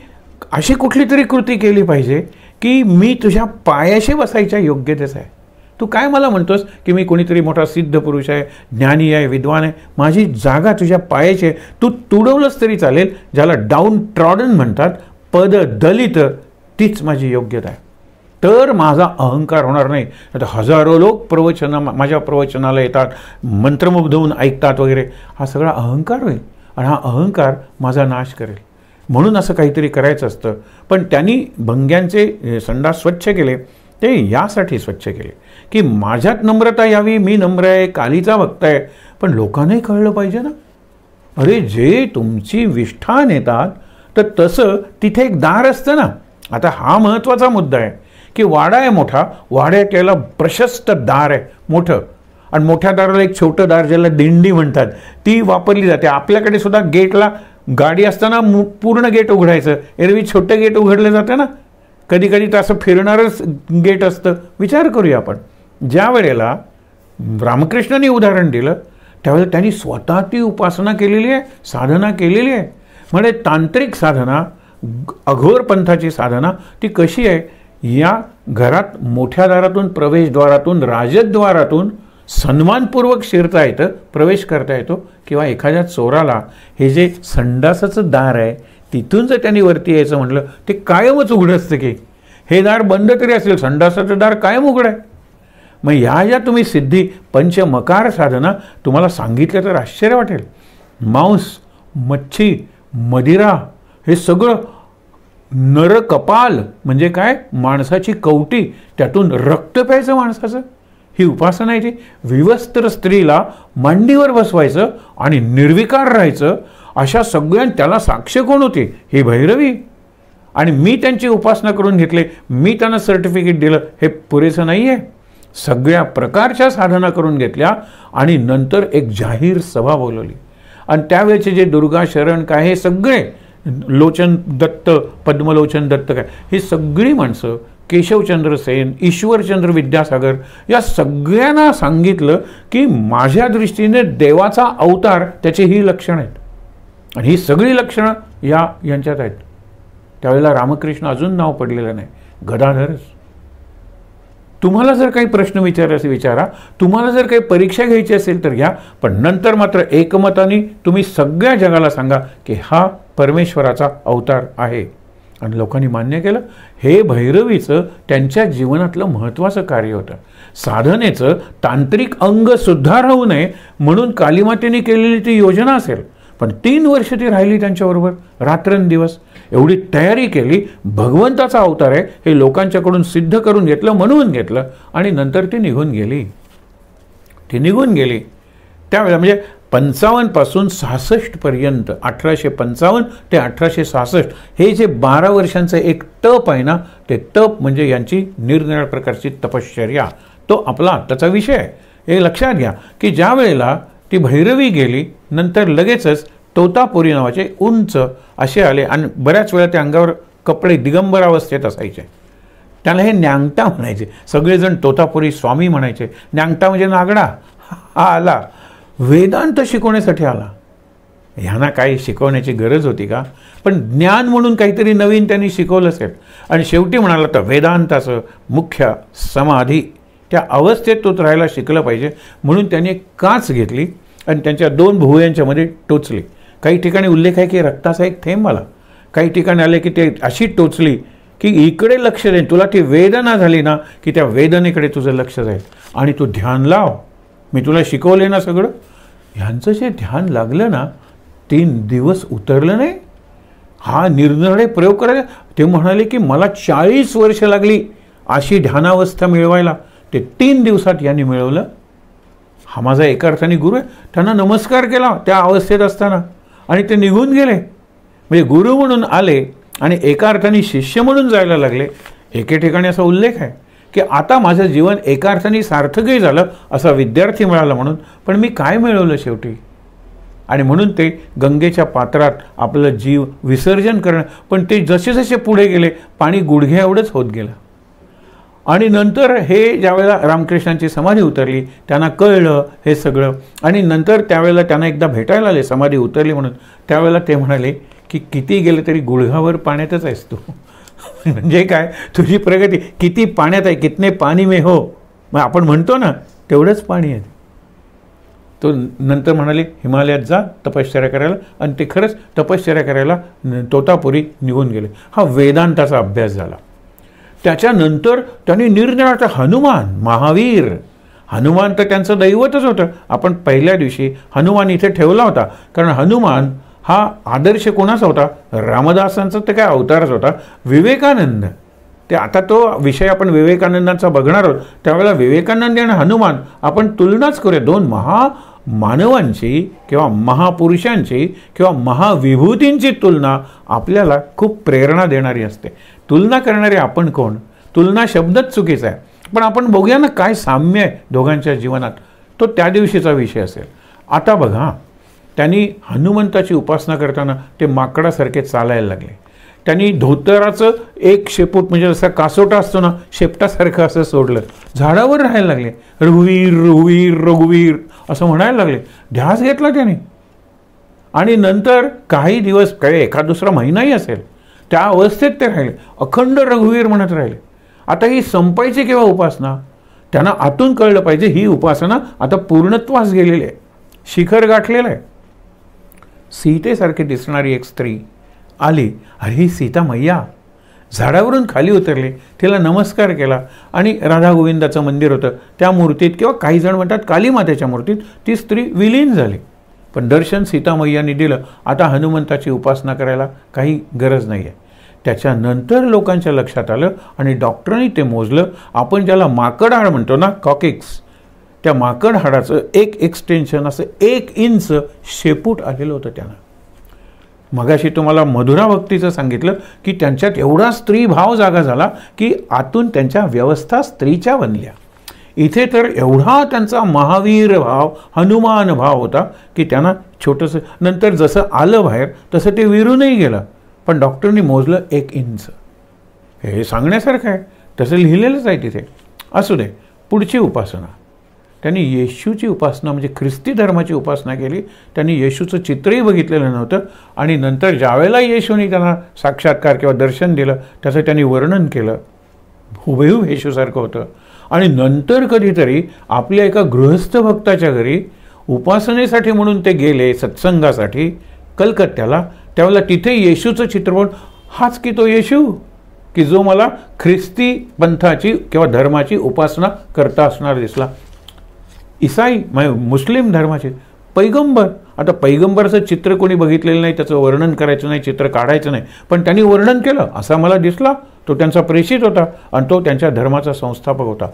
अशी कुठली तरी कृती केली पाहिजे की मी तुझ्या पायाशी बसायच्या योग्यतेच आहे. तू काय मला म्हणतोस की मी कोणीतरी मोठा सिद्ध पुरुष आहे, ज्ञानी आहे, विद्वान आहे? माझी जागा तुझ्या पायाची आहे. तू तुडवलंच तरी चालेल. ज्याला डाऊन ट्रॉडन म्हणतात, पद दलित, तीच माझी योग्यता आहे. तर माझा अहंकार होणार नाही. आता हजारो लोक माझ्या प्रवचनाला येतात, मंत्रमुग्ध होऊन ऐकतात वगैरे. हा सगळा अहंकार होईल आणि हा अहंकार माझा नाश करेल. म्हणून असं काहीतरी करायचं असतं. पण त्यांनी भंग्यांचे संडास स्वच्छ केले, ते यासाठी स्वच्छ केले की माझ्यात नम्रता यावी, मी नम्र आहे, कालीचा भक्त आहे. पण लोकांनाही कळलं पाहिजे ना. अरे जे तुमची विष्ठा नेतात तर तसं तिथे एक दार असतं ना. आता हा महत्त्वाचा मुद्दा आहे की वाडा आहे मोठा, वाड्यात याला प्रशस्त दार आहे मोठं, आणि मोठ्या दाराला एक छोटं दार ज्याला दिंडी म्हणतात ती वापरली जाते. आपल्याकडे सुद्धा गेटला गाडी असताना पूर्ण गेट उघडायचं, एरवी छोटं गेट उघडलं जातं ना, कधी कधी तर असं फिरणारच गेट असतं. विचार करूया आपण. ज्या वेळेला रामकृष्णांनी उदाहरण दिलं त्यावेळेला त्यांनी स्वतः ती उपासना केलेली आहे, साधना केलेली आहे. म्हणजे तांत्रिक साधना, अघोर पंथाची साधना ती कशी आहे? या घरात मोठ्या दारातून, प्रवेशद्वारातून, राजद्वारातून सन्मानपूर्वक शिरता येतं, प्रवेश करता येतो. किंवा एखाद्या चोराला हे जे संडासाचं दार आहे तिथून जर त्यांनी वरती यायचं म्हटलं ते कायमच उघडं असतं की हे दार बंद तरी असेल, संडासाचं दार कायम उघडं आहे. मग ह्या ज्या तुम्ही सिद्धी पंचमकार साधना तुम्हाला सांगितलं तर आश्चर्य वाटेल. मांस, मच्छी, मदिरा हे सगळं नरकपाल म्हणजे काय? माणसाची कवटी, त्यातून रक्त प्यायचं माणसाचं, ही उपासना आहे. ती विवस्त्र स्त्रीला मांडीवर बसवायचं आणि निर्विकार राहायचं. अशा सगळ्या त्याला साक्ष कोण होते? ही भैरवी. आणि मी त्यांची उपासना करून घेतले, मी त्यांना सर्टिफिकेट दिलं, हे पुरेसं नाही आहे. सगळ्या प्रकारच्या साधना करून घेतल्या आणि नंतर एक जाहीर सभा बोलवली. आणि त्यावेळेचे जे दुर्गा शरण काय, हे सगळे लोचन दत्त, पद्मलोचन दत्त काय, ही सगळी माणसं, केशवचंद्र सेन, ईश्वरचंद्र विद्यासागर, या सगळ्यांना सांगितलं की माझ्या दृष्टीने देवाचा अवतार त्याची ही लक्षणं आहेत आणि ही सगळी लक्षणं यांच्यात आहेत. त्यावेळेला रामकृष्ण अजून नाव पडलेलं नाही, गदाधरच. तुम्हाला जर काही प्रश्न विचारायचे विचारा, तुम्हाला जर काही परीक्षा घ्यायची असेल तर घ्या, पण नंतर मात्र एकमताने तुम्ही सगळ्या जगाला सांगा की हा परमेश्वराचा अवतार आहे. आणि लोकांनी मान्य केलं. हे भैरवीचं त्यांच्या जीवनातलं महत्त्वाचं कार्य होतं. साधनेचं तांत्रिक अंग सुद्धा राहू नये म्हणून कालीमातेने केलेली ती योजना असेल. पण 3 वर्ष ती राहिली त्यांच्याबरोबर, रात्रंदिवस एवढी तयारी केली. भगवंताचा अवतार आहे हे लोकांच्याकडून सिद्ध करून घेतलं, म्हणून घेतलं आणि नंतर ती निघून गेली. त्यावेळेला म्हणजे 55 पासून 66 पर्यंत, 1855 ते 1866 हे जे 12 वर्षांचं एक तप आहे ना, ते तप म्हणजे यांची निरनिराळ्या प्रकारची तपश्चर्या, तो आपला आत्ताचा विषय आहे. हे लक्षात घ्या की ज्या वेळेला ती भैरवी गेली नंतर लगेचच तोतापुरी नावाचे उंच असे आले आणि बऱ्याच वेळा त्या अंगावर कपडे दिगंबर अवस्थेत असायचे. त्याला हे न्यांगटा म्हणायचे. सगळेजण तोतापुरी स्वामी म्हणायचे. न्यांगटा म्हणजे नागडा. हा आला वेदांत शिकवण्यासाठी आला. ह्यांना काही शिकवण्याची गरज होती का? पण ज्ञान म्हणून काहीतरी नवीन त्यांनी शिकवलं असेल आणि शेवटी म्हणाला तर वेदांताचं मुख्य समाधी त्या अवस्थेत तो राहायला शिकलं पाहिजे म्हणून त्यांनी एक काच घेतली आणि त्यांच्या 2 भुवयांच्यामध्ये टोचली. काही ठिकाणी उल्लेख आहे की रक्ताचा एक थेंब आला. काही ठिकाणी आले की ते अशी टोचली की इकडे लक्ष देईन, तुला ती वेदना झाली ना की त्या वेदनेकडे तुझं लक्ष जाईल आणि तू ध्यान लाव, मी तुला शिकवले ना सगळं. ह्यांचं जे ध्यान लागलं ना 3 दिवस उतरलं नाही. हा निरनिराळे प्रयोग करायला. ते म्हणाले की मला 40 वर्ष लागली अशी ध्यानावस्था मिळवायला, ते 3 दिवसात यांनी मिळवलं. हा माझा एका अर्थाने गुरु आहे. त्यांना नमस्कार केला त्या अवस्थेत असताना आणि ते निघून गेले. म्हणजे गुरु म्हणून आले आणि एका अर्थाने शिष्य म्हणून जायला लागले. एके ठिकाणी असा उल्लेख आहे की आता माझं जीवन एका अर्थाने सार्थकही झालं, असा विद्यार्थी मिळाला म्हणून. पण मी काय मिळवलं शेवटी? आणि म्हणून ते गंगेच्या पात्रात आपलं जीव विसर्जन करणं. पण ते जसे जसे पुढे गेले पाणी गुडघ्या एवढंच होत गेलं. आणि नंतर हे ज्यावेळेला रामकृष्णांची समाधी उतरली त्यांना कळलं हे सगळं. आणि नंतर त्यावेळेला त्यांना एकदा भेटायला आले समाधी उतरली म्हणून. त्यावेळेला ते म्हणाले की किती गेले तरी गुडघावर पाण्यातच आहेस तू. म्हणजे काय, तुझी प्रगती किती पाण्यात आहे, कितने पाणी में हो. मग आपण म्हणतो ना तेवढंच पाणी आहे. तो नंतर म्हणाले हिमालयात जा तपश्चर्या करायला आणि ते खरंच तपश्चर्या करायला तोतापुरी निघून गेले. हा वेदांताचा अभ्यास झाला. त्याच्यानंतर त्यांनी निरनिराळ्या हनुमान, महावीर, हनुमान तर त्यांचं दैवतच होतं. आपण पहिल्या दिवशी हनुमान इथे ठेवला होता कारण हनुमान हा आदर्श कोणाचा होता? रामदासांचा तर काय अवतारच होता. विवेकानंद, ते आता तो विषय आपण विवेकानंदांचा बघणार आहोत. त्यावेळेला विवेकानंद आणि हनुमान आपण तुलनाच करूया. 2 महामानवांची किंवा महापुरुषांची किंवा महाविभूतींची तुलना आपल्याला खूप प्रेरणा देणारी असते. तुलना करणारे आपण कोण? तुलना शब्दच चुकीचा आहे. पण आपण बघूया ना काय साम्य आहे दोघांच्या जीवनात. तो त्या दिवशीचा विषय असेल. आता बघा, त्यांनी हनुमंताची उपासना करताना ते माकडासारखे चालायला लागले. त्यांनी धोतराचं एक शेपूट म्हणजे जसा कासोटा असतो ना शेपटासारखं असं सोडलं, झाडावर राहायला लागले. रघुवीर रघुवीर रघुवीर असं म्हणायला लागले. ध्यास घेतला त्याने. आणि नंतर काही दिवस, काही एखाद दुसरा महिनाही असेल, त्या अवस्थेत ते राहिले. अखंड रघुवीर म्हणत राहिले. आता ही संपायची केव्हा उपासना? त्यांना आतून कळलं पाहिजे ही उपासना आता पूर्णत्वास गेलेली आहे, शिखर गाठलेलं आहे. सीतेसारखी दिसणारी एक स्त्री आली. अरे ही सीता मैया झाडावरून खाली उतरली. तिला नमस्कार केला आणि राधा गोविंदाचं मंदिर होतं त्या मूर्तीत किंवा काही जण म्हणतात कालीमातेच्या मूर्तीत ती स्त्री विलीन झाली. पण दर्शन सीता मैयांनी दिलं. आता हनुमंताची उपासना करायला काही गरज नाही आहे. त्याच्यानंतर लोकांच्या लक्षात आलं आणि डॉक्टरांनी ते मोजलं. आपण ज्याला माकड हाड म्हणतो ना, कॉकिक्स, त्या माकड हाडाचं एक एक्सटेन्शन असं 1 इंच शेपूट आलेलं होतं त्यांना. मगाशी तुम्हाला मधुरा भक्तीचं सांगितलं की त्यांच्यात एवढा स्त्री भाव जागा झाला की आतून त्यांच्या व्यवस्था स्त्रीच्या बनल्या. इथे तर एवढा त्यांचा महावीर भाव, हनुमान भाव होता की त्यांना छोटंसं, नंतर जसं आलं बाहेर तसं ते विरूनही गेलं. पण डॉक्टरनी मोजलं 1 इंच. हे सांगण्यासारखं आहे, तसं लिहिलेलंच आहे तिथे. असू दे. पुढची उपासना, त्यांनी येशूची उपासना म्हणजे ख्रिस्ती धर्माची उपासना केली. त्यांनी येशूचं चित्रही बघितलेलं नव्हतं आणि नंतर ज्यावेळेला येशूने त्यांना साक्षात्कार किंवा दर्शन दिलं त्याचं त्यांनी वर्णन केलं. हुबेहूब येशूसारखं होतं. आणि नंतर कधीतरी आपल्या एका गृहस्थ भक्ताच्या घरी उपासनेसाठी म्हणून ते गेले सत्संगासाठी कलकत्त्याला. त्यावेळेला तिथे येशूचं चित्रपट हाच की तो येशू की जो मला ख्रिस्ती पंथाची किंवा धर्माची उपासना करता असणार दिसला. ईसाई मुस्लिम धर्माचे पैगंबर. आता पैगंबरचं चित्र कोणी बघितलेलं नाही, त्याचं वर्णन करायचं नाही, चित्र काढायचं नाही, पण त्यांनी वर्णन केलं असा मला दिसला. तो त्यांचा प्रेषित होता आणि तो त्यांच्या धर्माचा संस्थापक होता.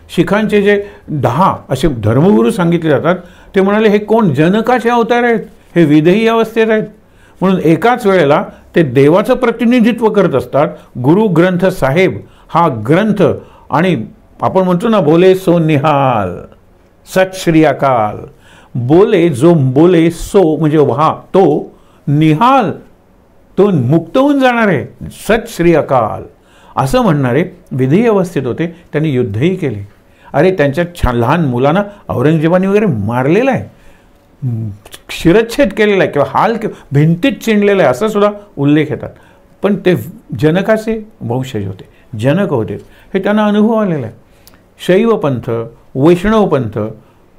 शिखांचे जे 10 असे धर्मगुरू सांगितले जातात ते म्हणाले हे कोण? जनकाचे अवतार आहेत, हे विदेही अवस्थेत आहेत. म्हणून एकाच वेळेला ते देवाचं प्रतिनिधित्व करत असतात. गुरु ग्रंथ साहेब हा ग्रंथ, आणि आपण म्हणतो ना बोले सो निहाल, सत श्री अकाल. बोले जो बोले सो म्हणजे हा तो निहाल, तो मुक्त होऊन जाणार आहे. सत श्री अकाल असं म्हणणारे विधी अवस्थेत होते. त्यांनी युद्धही केले. अरे त्यांच्या लहान मुलांना औरंगजेबाने वगैरे मारलेलं आहे, शिरच्छेद केलेला आहे किंवा हाल भिंतीत चिणलेला आहे असा सुद्धा उल्लेख येतात. पण ते जनकाचे वंशज होते, जनक होते, हे त्यांना अनुभव आलेला आहे. शैव पंथ, वैष्णव पंथ,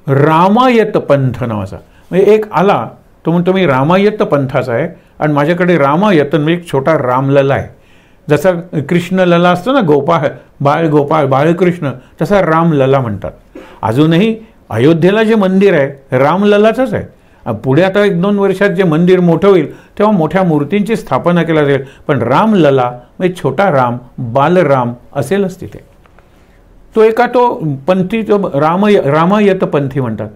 रामायत पंथ नावाचा म्हणजे एक आला, तो म्हणतो मी रामायत पंथाचा आहे आणि माझ्याकडे रामायत म्हणजे एक छोटा रामलला आहे. जसा कृष्णलला असतो ना, बाळगोपाळ बाळकृष्ण, तसा रामलला म्हणतात. अजूनही अयोध्येला जे मंदिर आहे रामललाचंच आहे. पुढे आता 1-2 वर्षात जे मंदिर मोठं होईल तेव्हा मोठ्या मूर्तींची स्थापना केली जाईल, पण रामलला म्हणजे छोटा राम, बालराम असेलच तिथे. तो एका तो पंथी, तो रामायत पंथी म्हणतात,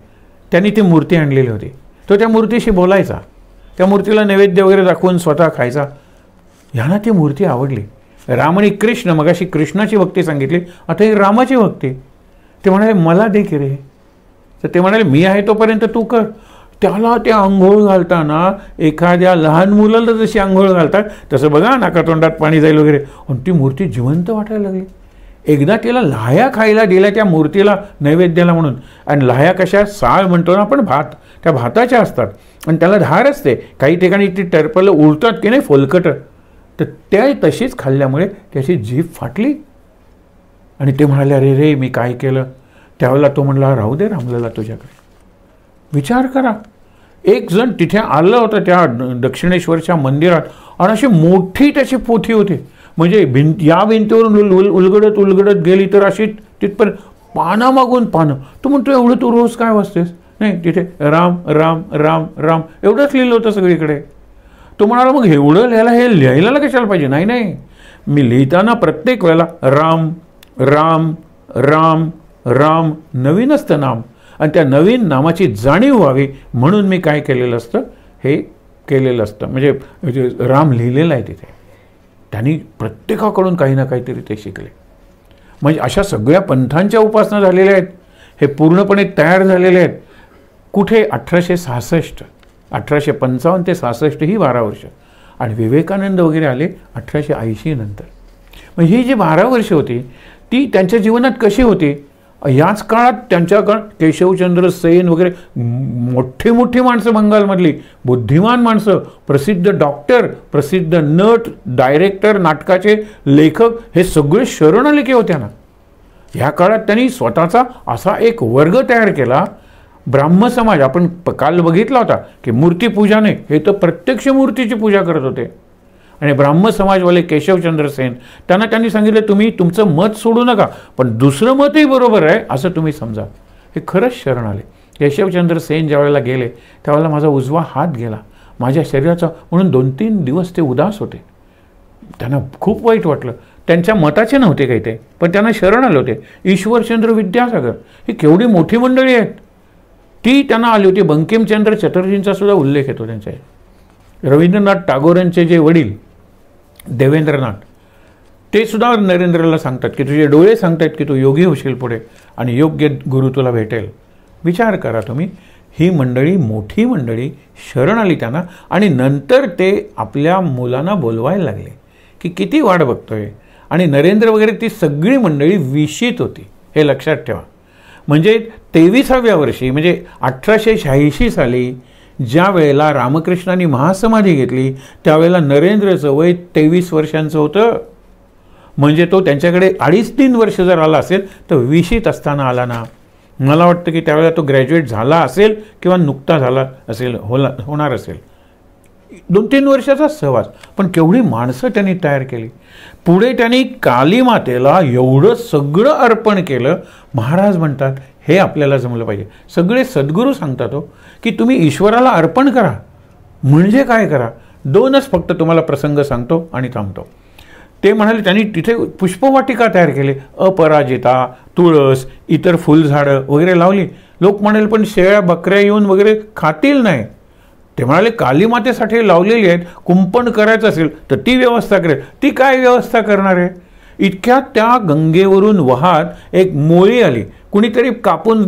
त्यांनी ती मूर्ती आणलेली होती. तो त्या मूर्तीशी बोलायचा, त्या मूर्तीला नैवेद्य वगैरे दाखवून स्वतः खायचा. ह्यांना ती मूर्ती आवडली. राम आणि कृष्ण, मगाशी कृष्णाची भक्ती सांगितली, आता ही रामाची भक्ती. ते म्हणाले मला दे की रे. तर ते म्हणाले मी आहे तोपर्यंत तू कर. त्याला ते आंघोळ घालताना एखाद्या लहान मुलाला जशी आंघोळ घालतात तसं बघा, नाकातोंडात पाणी जाईल वगैरे, आणि ती मूर्ती जिवंत वाटायला लागली. एकदा तिला लाह्या खायला दिल्या त्या मूर्तीला नैवेद्याला म्हणून. आणि लाह्या कशा? साळ म्हणतो ना आपण, भात, त्या भाताच्या असतात आणि त्याला धार असते. काही ठिकाणी ती टरपलं उडतात की नाही फोलकट, तर त्या तशीच खाल्ल्यामुळे त्याची जीभ फाटली. आणि ते म्हणाले अरे रे मी काय केलं? त्यावेळेला तो म्हणला राहू दे रामलला तुझ्याकडे. विचार करा, एक जण तिथे आलं होतं त्या दक्षिणेश्वरच्या मंदिरात आणि अशी मोठी त्याची पोथी होती. म्हणजे या भिंतीवरून उलगडत गेली तर अशी तिथपर्यंत पानामागून पानं. तू म्हणतो एवढं तू रोज काय वाचतेस? नाही, तिथे राम राम राम राम एवढंच लिहिलं होतं सगळीकडे. तो म्हणाला मग एवढं लिहायला, हे लिहायला कशाला पाहिजे? नाही नाही, मी लिहिताना प्रत्येक वेळेला राम राम राम राम नवीन असतं नाम, आणि त्या नवीन नामाची जाणीव व्हावी म्हणून मी काय केलेलं असतं, हे केलेलं असतं. म्हणजे राम लिहिलेलं आहे तिथे. त्यांनी प्रत्येकाकडून काही ना काहीतरी ते शिकले. म्हणजे अशा सगळ्या पंथांच्या उपासना झालेल्या आहेत. हे पूर्णपणे तयार झालेले आहेत. कुठे? 1866, 1855 ते 66 ही 12 वर्ष. आणि विवेकानंद वगैरे आले 1880 नंतर. मग ही जी 12 वर्ष होती ती त्यांच्या जीवनात कशी होती? याच काळात त्यांच्याकडं केशवचंद्र सेन वगैरे मोठी मोठी माणसं, बंगालमधली बुद्धिमान माणसं, प्रसिद्ध डॉक्टर, प्रसिद्ध नट, डायरेक्टर, नाटकाचे लेखक, हे सगळे शरण आले की होत्या ना. ह्या काळात त्यांनी स्वतःचा असा एक वर्ग तयार केला. ब्राह्म समाज आपण काल बघितला होता की मूर्तीपूजा नाही, हे तर प्रत्यक्ष मूर्तीची पूजा करत होते. आणि ब्राह्म समाजवाले केशवचंद्र सेन, त्यांनी सांगितलं तुम्ही तुमचं मत सोडू नका, पण दुसरं मतही बरोबर आहे असं तुम्ही समजा. हे खरंच शरण आले. केशवचंद्र सेन ज्या वेळेला गेले त्यावेळेला माझा उजवा हात गेला माझ्या शरीराचा, म्हणून 2-3 दिवस ते उदास होते. त्यांना खूप वाईट वाटलं. त्यांच्या मताचे नव्हते काही ते, पण त्यांना शरण आले होते. ईश्वरचंद्र विद्यासागर ही केवढी मोठी मंडळी आहेत, ती त्यांना आली होती. बंकिमचंद्र चटर्जींचा सुद्धा उल्लेख येतो त्यांच्या. रवींद्रनाथ टागोरांचे जे वडील देवेंद्रनाथ, ते सुद्धा नरेंद्रला सांगतात की तुझे डोळे सांगतात की तू योगी होशील पुढे आणि योग्य गुरु तुला भेटेल. विचार करा तुम्ही, ही मंडळी, मोठी मंडळी शरण आली त्यांना. आणि नंतर ते आपल्या मुलांना बोलवायला लागले की किती वाट बघतोय. आणि नरेंद्र वगैरे ती सगळी मंडळी विशीत होती, हे लक्षात ठेवा. म्हणजे 23व्या वर्षी म्हणजे 1886 साली ज्या वेळेला रामकृष्णांनी महासमाधी घेतली त्यावेळेला नरेंद्रचं वय 23 वर्षांचं होतं. म्हणजे तो त्यांच्याकडे 2.5-3 वर्ष जर आला असेल तर विशीत असताना आला ना. मला वाटतं की त्यावेळेला तो ग्रॅज्युएट झाला असेल किंवा नुकता झाला असेल, होणार असेल. 2-3 वर्षाचा सहवास, पण केवढी माणसं त्यांनी तयार केली. पुढे त्यांनी कालीमातेला एवढं सगळं अर्पण केलं. महाराज म्हणतात हे आपल्याला जमलं पाहिजे. सगळे सद्गुरू सांगतात हो की तुम्ही ईश्वराला अर्पण करा. म्हणजे काय करा? 2च फक्त तुम्हाला प्रसंग सांगतो आणि थांबतो. ते म्हणाले त्यांनी तिथे पुष्पवाटिका तयार केली. अपराजिता, तुळस, इतर फुलझाडं वगैरे लावली. लोक म्हणाले पण शेळ्या बकऱ्या येऊन वगैरे खातील नाही. ते म्हणाले कालीमातेसाठी लावलेली आहेत, कुंपण करायचं असेल तर ती व्यवस्था करेल. ती काय व्यवस्था करणार आहे? इतक्यात त्या गंगेवरून वाहत एक मोळी आली. कुणीतरी कापून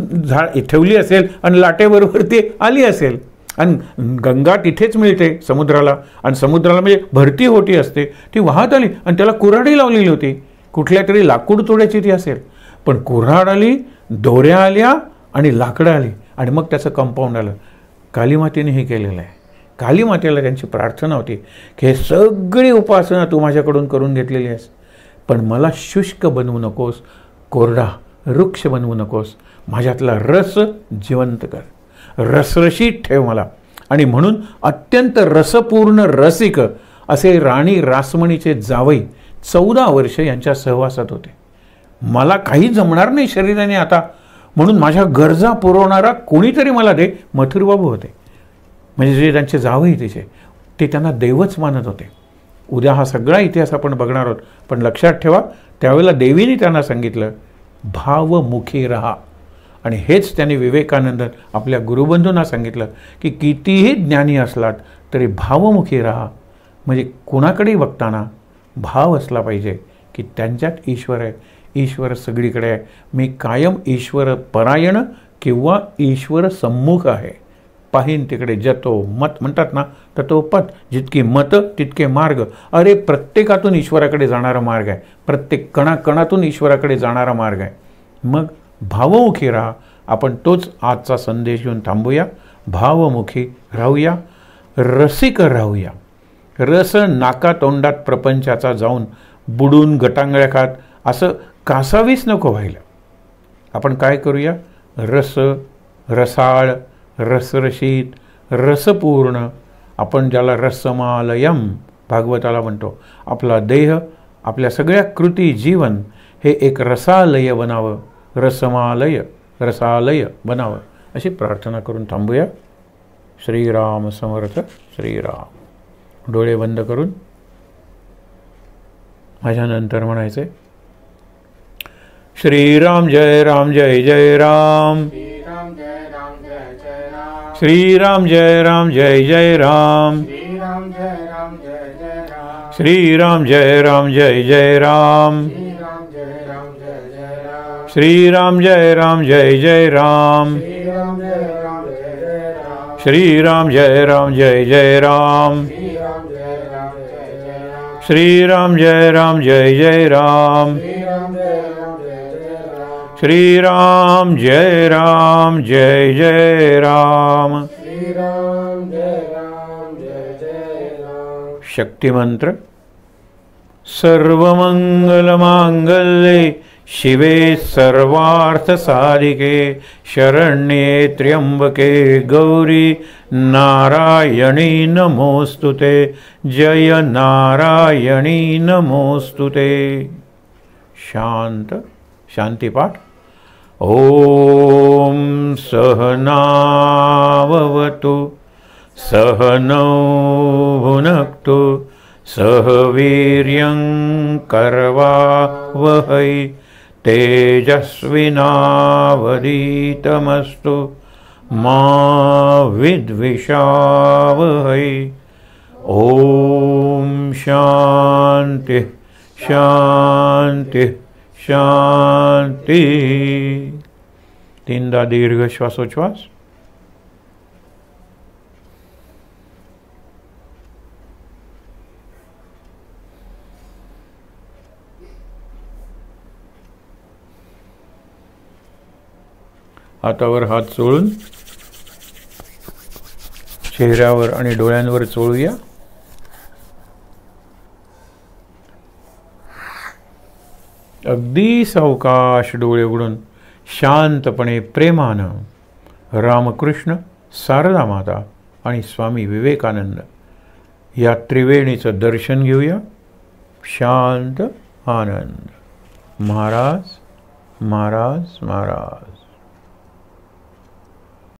ठेवली असेल आणि लाटेबरोबर ती आली असेल. आणि गंगा तिथेच मिळते समुद्राला, आणि समुद्राला म्हणजे भरती होती असते. ती वाहत आली आणि त्याला कुऱ्हाडी लावलेली होती. कुठल्या तरी लाकूड तोड्याची ती असेल. पण कुऱ्हाड आली, दोऱ्या आल्या आणि लाकडं आली आणि मग त्याचं कंपाऊंड आलं. कालीमातेने हे केलेलं आहे. कालीमातेला त्यांची प्रार्थना होती की हे सगळी उपासना तू माझ्याकडून करून घेतलेली आहेस, पण मला शुष्क बनवू नकोस, कोरडा वृक्ष बनवू नकोस. माझ्यातला रस जिवंत कर, रसरशीत ठेव मला. आणि म्हणून अत्यंत रसपूर्ण रसिक असे राणी रासमणीचे जावई 14 वर्ष यांच्या सहवासात होते. मला काही जमणार नाही शरीराने आता, म्हणून माझ्या गरजा पुरवणारा कोणीतरी मला दे. मथुरबाबू होते, म्हणजे जे त्यांचे जावई तिचे, ते त्यांना देवच मानत होते. उद्या हा सगळा इतिहास आपण बघणार आहोत, पण लक्षात ठेवा त्यावेळेला देवीने त्यांना सांगितलं भावमुखी राहा. आणि हेच त्यांनी विवेकानंद आपल्या गुरुबंधूंना सांगितलं की कितीही ज्ञानी असलात तरी भावमुखी राहा. म्हणजे कुणाकडेही बघताना भाव असला पाहिजे की त्यांच्यात ईश्वर आहे, ईश्वर सगळीकडे आहे. मी कायम ईश्वर परायण किंवा ईश्वर सम्मुख आहे. पाहीन तिकडे जतो मत म्हणतात ना, ततो पथ. जितकी मत तितके मार्ग. अरे प्रत्येकातून ईश्वराकडे जाणारा मार्ग आहे, प्रत्येक कणाकणातून ईश्वराकडे जाणारा मार्ग आहे. मग भावमुखी राहा. आपण तोच आजचा संदेश घेऊन थांबूया. भावमुखी राहूया, रसिक राहूया. रस नाका तोंडात प्रपंचाचा जाऊन बुडून गटांगळ्या खात असं कासावीस नको व्हायला. आपण काय करूया? रस, रसाळ, रसरशीत, रसपूर्ण. आपण ज्याला रसमालयम भागवताला म्हणतो. आपला देह, आपल्या सगळ्या कृती, जीवन हे एक रसालय बनावं, रसमालय, रसालय बनावं, अशी प्रार्थना करून थांबूया. श्रीराम समर्थ. श्रीराम. डोळे बंद करून माझ्यानंतर म्हणायचे श्रीराम जय राम जय जय राम. श्रीराम जय राम जय जय राम. श्रीराम जय राम जय जय राम. श्रीराम जय राम जय जय राम. श्रीराम जय राम जय जय राम. श्रीराम जय राम जय जय राम. श्रीराम जय राम जय जय राम. शक्तिमंत्र. सर्वमंगलमांगल्ये शिवे सर्वार्थसाधिके शरण्ये त्र्यंबके गौरी नारायणी नमोस्तुते. जय नारायणी नमोस्तुते. शांत. शांतिपाठ. ओम सहनाववतु सहनौ भुनक्तु सह वीर्यं करवावहै तेजस्विनावधीतमस्तु मा विद्विषावहै. ओम शांति शांति शांति. 3दा दीर्घ श्वासोच्छ्वास. हातावर हात चोळून चेहऱ्यावर आणि डोळ्यांवर चोळूया. अगदी सावकाश डोळे उघडून शांतपणे प्रेमानं रामकृष्ण, शारदा माता आणि स्वामी विवेकानंद या त्रिवेणीचं दर्शन घेऊया. शांत आनंद. महाराज महाराज महाराज.